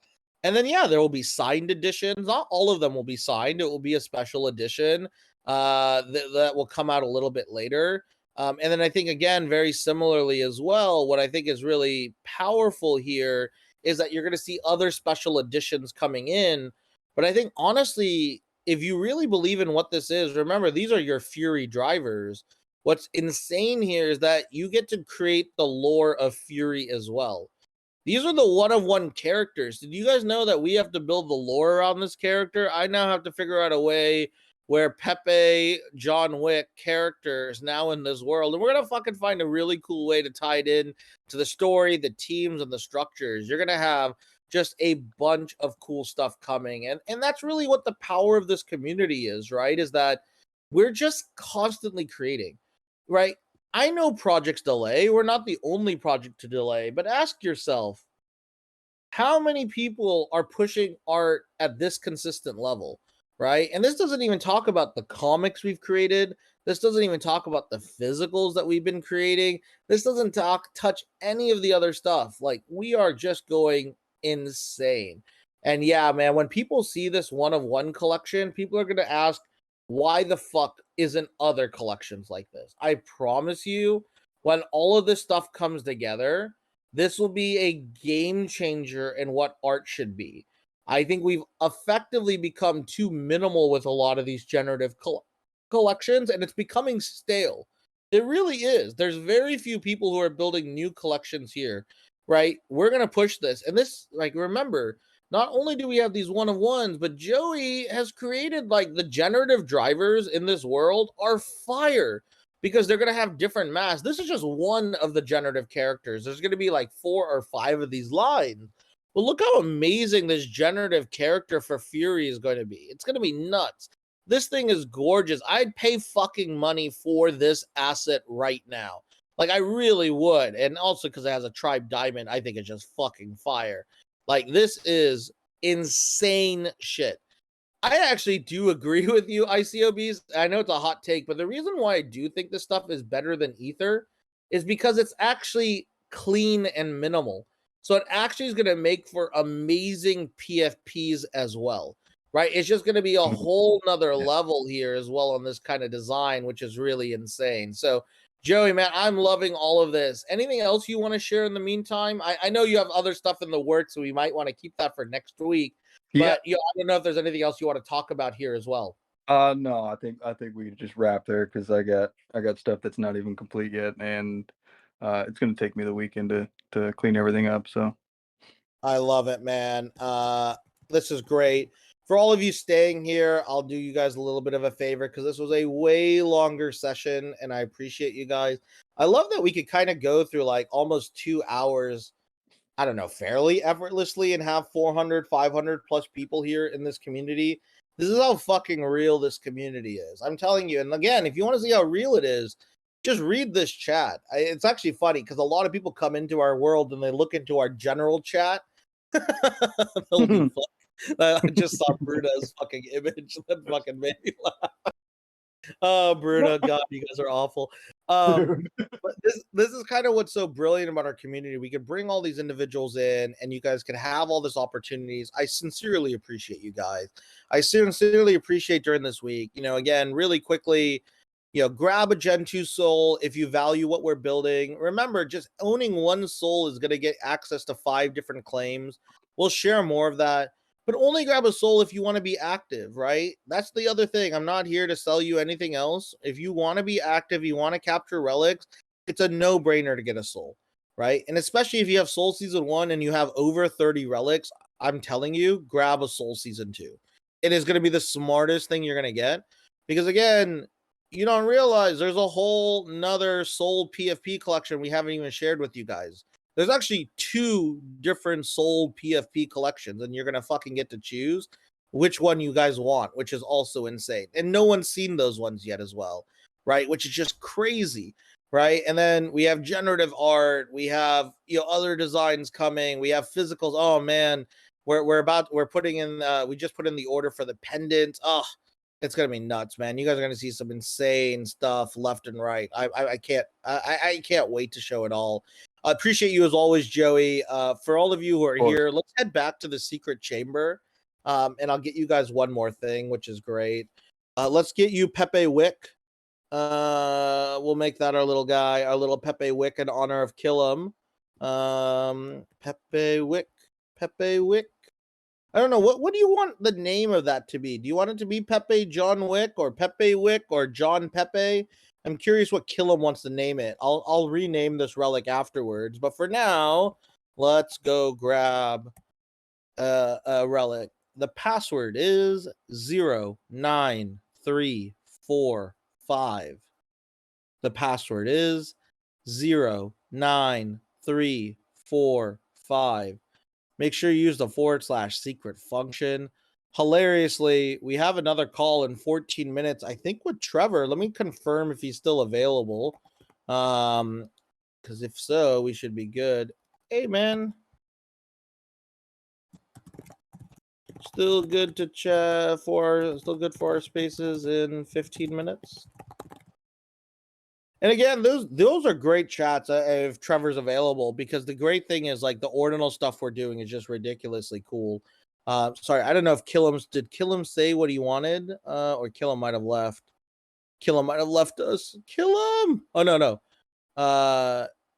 And then, yeah, there will be signed editions. Not all of them will be signed. It will be a special edition that will come out a little bit later. And then I think, again, very similarly as well, what I think is really powerful here is that you're going to see other special editions coming in. But I think, honestly, if you really believe in what this is, remember, these are your Fury drivers. What's insane here is that you get to create the lore of Fury as well. These are the one-of-one characters. Did you guys know that we have to build the lore around this character? I now have to figure out a way where Pepe, John Wick character is now in this world. And we're going to fucking find a really cool way to tie it in to the story, the teams, and the structures. You're going to have just a bunch of cool stuff coming. And that's really what the power of this community is, right? Is that we're just constantly creating, right? I know projects delay. We're not the only project to delay, but ask yourself, how many people are pushing art at this consistent level? Right. And this doesn't even talk about the comics we've created. This doesn't even talk about the physicals that we've been creating. This doesn't touch any of the other stuff. Like, we are just going insane. And yeah, man, when people see this one-of-one collection, people are going to ask, why the fuck isn't other collections like this? I promise you, when all of this stuff comes together, this will be a game changer in what art should be. I think we've effectively become too minimal with a lot of these generative collections, and it's becoming stale. It really is. There's very few people who are building new collections here, right? We're going to push this. And this, like, remember, not only do we have these one-of-ones, but Joey has created, like, the generative drivers in this world are fire because they're going to have different masks. This is just one of the generative characters. There's going to be like 4 or 5 of these lines. But look how amazing this generative character for Fury is going to be. It's going to be nuts. This thing is gorgeous. I'd pay fucking money for this asset right now. Like, I really would. And also because it has a Tribe Diamond, I think it's just fucking fire. Like, this is insane shit. I actually do agree with you, ICOBs. I know it's a hot take, but the reason why I do think this stuff is better than Ether is because it's actually clean and minimal. So it actually is going to make for amazing PFPs as well, right? It's just going to be a whole nother level here as well on this kind of design, which is really insane. So, Joey, man, I'm loving all of this. Anything else you want to share in the meantime? I know you have other stuff in the works, so we might want to keep that for next week. But I don't know if there's anything else you want to talk about here as well. No, I think we just wrap there because I got stuff that's not even complete yet, and it's gonna take me the weekend to clean everything up. So I love it, man. This is great. For all of you staying here, I'll do you guys a little bit of a favor because this was a way longer session and I appreciate you guys. I love that we could kind of go through like almost 2 hours, I don't know, fairly effortlessly and have 400, 500 plus people here in this community. This is how fucking real this community is. I'm telling you. And again, if you want to see how real it is, just read this chat. It's actually funny because a lot of people come into our world and they look into our general chat. They'll be I just saw Bruno's fucking image that fucking made me laugh. Oh, Bruno, God, you guys are awful. But this is kind of what's so brilliant about our community. We could bring all these individuals in, and you guys can have all these opportunities. I sincerely appreciate you guys. I sincerely appreciate during this week. Again, really quickly, grab a Gen 2 soul if you value what we're building. Remember, just owning one soul is going to get access to 5 different claims. We'll share more of that. But only grab a soul if you want to be active, right? That's the other thing. I'm not here to sell you anything else. If you want to be active, you want to capture relics, it's a no-brainer to get a soul, right? And especially if you have Soul Season 1 and you have over 30 relics, I'm telling you, grab a Soul Season 2. It is going to be the smartest thing you're going to get. Because again, you don't realize there's a whole nother soul PFP collection we haven't even shared with you guys. There's actually 2 different sold PFP collections, and you're going to fucking get to choose which one you guys want, which is also insane. And no one's seen those ones yet as well, right? Which is just crazy, right? And then we have generative art. We have, other designs coming. We have physicals. Oh, man. We're putting in, we just put in the order for the pendant. Oh, it's going to be nuts, man. You guys are going to see some insane stuff left and right. I can't wait to show it all. I appreciate you as always, Joey. For all of you who are here, let's head back to the secret chamber. And I'll get you guys one more thing, which is great. Let's get you Pepe Wick. We'll make that our little guy, our little Pepe Wick in honor of Killam. Pepe Wick. I don't know. What do you want the name of that to be? Do you want it to be Pepe John Wick or Pepe Wick or John Pepe? I'm curious what Killam wants to name it. I'll rename this relic afterwards. But for now, let's go grab a relic. The password is 09345. The password is 09345. Make sure you use the /secret function. Hilariously, we have another call in 14 minutes, I think, with Trevor. Let me confirm if he's still available. Because if so, we should be good. Hey, man. Still good to chat still good for our spaces in 15 minutes. And again, those are great chats if Trevor's available, because the great thing is like the ordinal stuff we're doing is just ridiculously cool. Sorry, I don't know if did Killam say what he wanted? Or Killam might have left. Killam might have left us. Killam! Oh, no.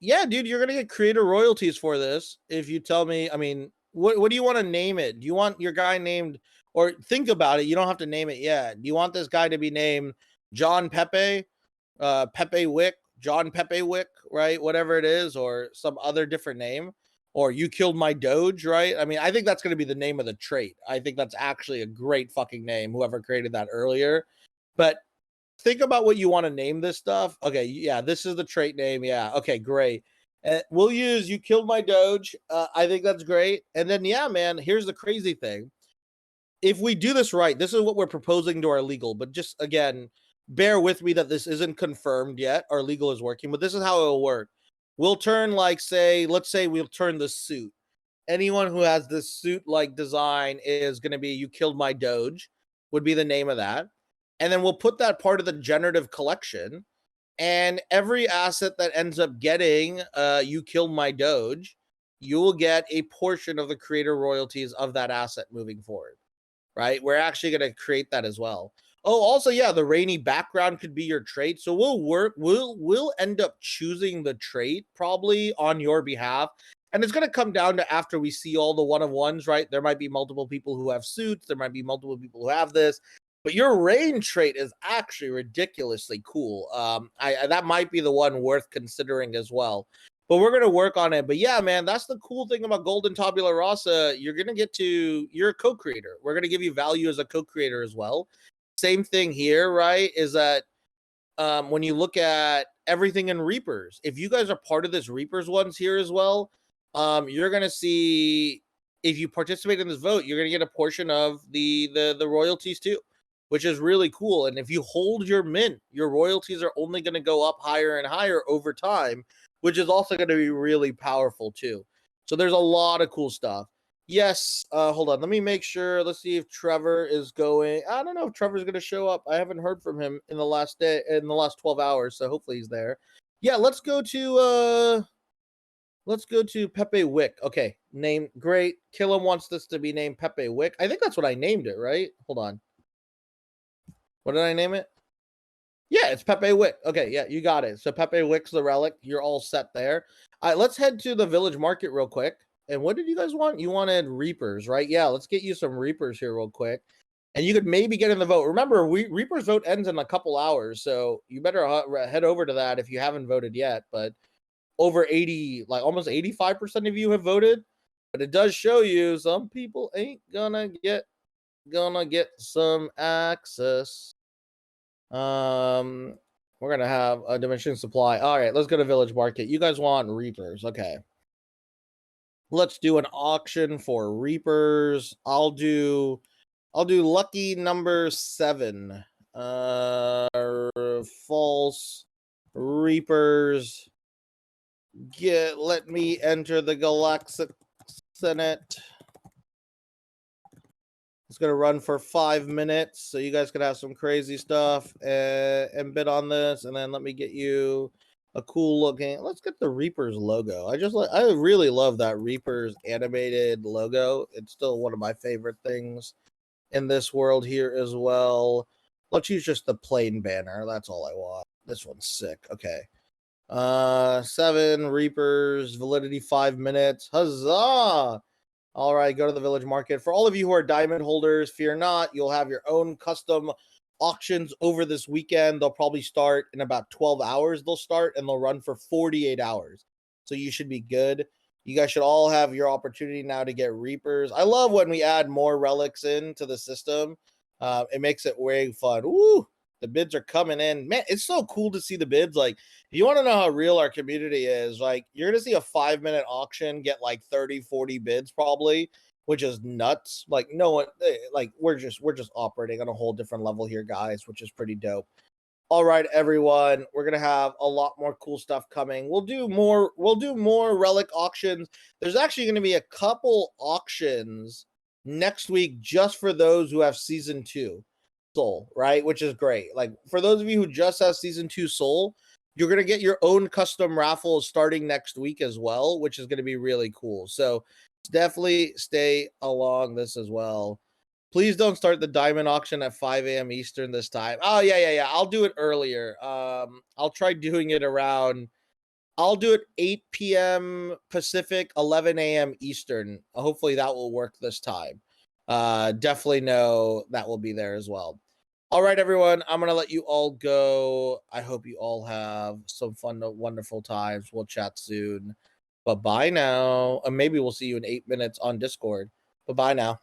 Yeah, dude, you're gonna get creator royalties for this if you tell me. I mean, what do you want to name it? Do you want your guy named, or think about it, you don't have to name it yet. Do you want this guy to be named John Pepe, Pepe Wick, John Pepe Wick, right? Whatever it is, or some other different name, or you killed my Doge, right? I mean, I think that's going to be the name of the trait. I think that's actually a great fucking name, whoever created that earlier. But think about what you want to name this stuff. Okay, yeah, this is the trait name. Yeah, okay, great. We'll use you killed my Doge. I think that's great. And then, yeah, man, here's the crazy thing. If we do this right, this is what we're proposing to our legal. But just, again, bear with me that this isn't confirmed yet. Our legal is working, but this is how it will work. We'll turn, let's say we'll turn the suit. Anyone who has this suit-like design is going to be you killed my Doge, would be the name of that. And then we'll put that part of the generative collection. And every asset that ends up getting you killed my Doge, you will get a portion of the creator royalties of that asset moving forward, right? We're actually going to create that as well. Oh, also, yeah, the rainy background could be your trait. So we'll end up choosing the trait probably on your behalf. And it's going to come down to after we see all the one-of-ones, right? There might be multiple people who have suits. There might be multiple people who have this. But your rain trait is actually ridiculously cool. That might be the one worth considering as well. but we're gonna work on it. But yeah, man, that's the cool thing about Golden Tabula Rasa. You're a co-creator. We're gonna give you value as a co-creator as well. Same thing here, right? Is that when you look at everything in Reapers, if you guys are part of this Reapers ones here as well, you're gonna see, if you participate in this vote, you're gonna get a portion of the royalties too, which is really cool. And if you hold your mint, your royalties are only gonna go up higher and higher over time, which is also gonna be really powerful too. So there's a lot of cool stuff. Yes, hold on. Let me make sure. Let's see if Trevor is going. I don't know if Trevor's going to show up. I haven't heard from him in the last 12 hours, so hopefully he's there. Yeah, let's go to Pepe Wick. Okay, name great. Killam wants this to be named Pepe Wick. I think that's what I named it, right? Hold on. What did I name it? Yeah, it's Pepe Wick. Okay, yeah, you got it. So Pepe Wick's the relic. You're all set there. All right, let's head to the village market real quick. And what did you guys want? You wanted Reapers, right? Yeah, let's get you some Reapers here real quick. And you could maybe get in the vote. Remember, Reapers vote ends in a couple hours, so you better head over to that if you haven't voted yet. But over 80, like almost 85% of you have voted. But it does show you some people ain't gonna get some access. We're gonna have a diminishing supply. All right, let's go to village market. You guys want Reapers? Okay. Let's do an auction for Reapers. I'll do lucky number 7. False Reapers. Let me enter the Galactic Senate. It's gonna run for 5 minutes, so you guys can have some crazy stuff and bid on this, and then let me get you a cool looking. Let's get the Reapers logo. I really love that Reapers animated logo. It's still one of my favorite things in this world here as well. Let's use just the plain banner. That's all I want. This one's sick. Okay. 7 Reapers, validity 5 minutes. Huzzah! All right, go to the village market. For all of you who are diamond holders, fear not. You'll have your own custom auctions over this weekend. They'll probably start in about 12 hours. They'll start and they'll run for 48 hours. So you should be good. You guys should all have your opportunity now to get Reapers. I love when we add more relics into the system. It makes it way fun. Woo! The bids are coming in. Man, it's so cool to see the bids. Like, if you want to know how real our community is, like, you're going to see a 5-minute auction get like 30, 40 bids probably, which is nuts. Like, no one, like, we're just operating on a whole different level here, guys, which is pretty dope. All right, everyone, we're going to have a lot more cool stuff coming. We'll do more relic auctions. There's actually going to be a couple auctions next week just for those who have season 2 soul, right? Which is great. Like, for those of you who just have season 2 soul, you're going to get your own custom raffles starting next week as well, which is going to be really cool. So definitely stay along this as well. Please don't start the diamond auction at 5 a.m. Eastern this time. Oh, yeah. I'll do it earlier. I'll try doing it around, I'll do it 8 p.m. Pacific, 11 a.m. Eastern. Hopefully that will work this time. Definitely know that will be there as well. All right, everyone, I'm going to let you all go. I hope you all have some fun, wonderful times. We'll chat soon. Bye-bye now. Maybe we'll see you in 8 minutes on Discord. Bye-bye now.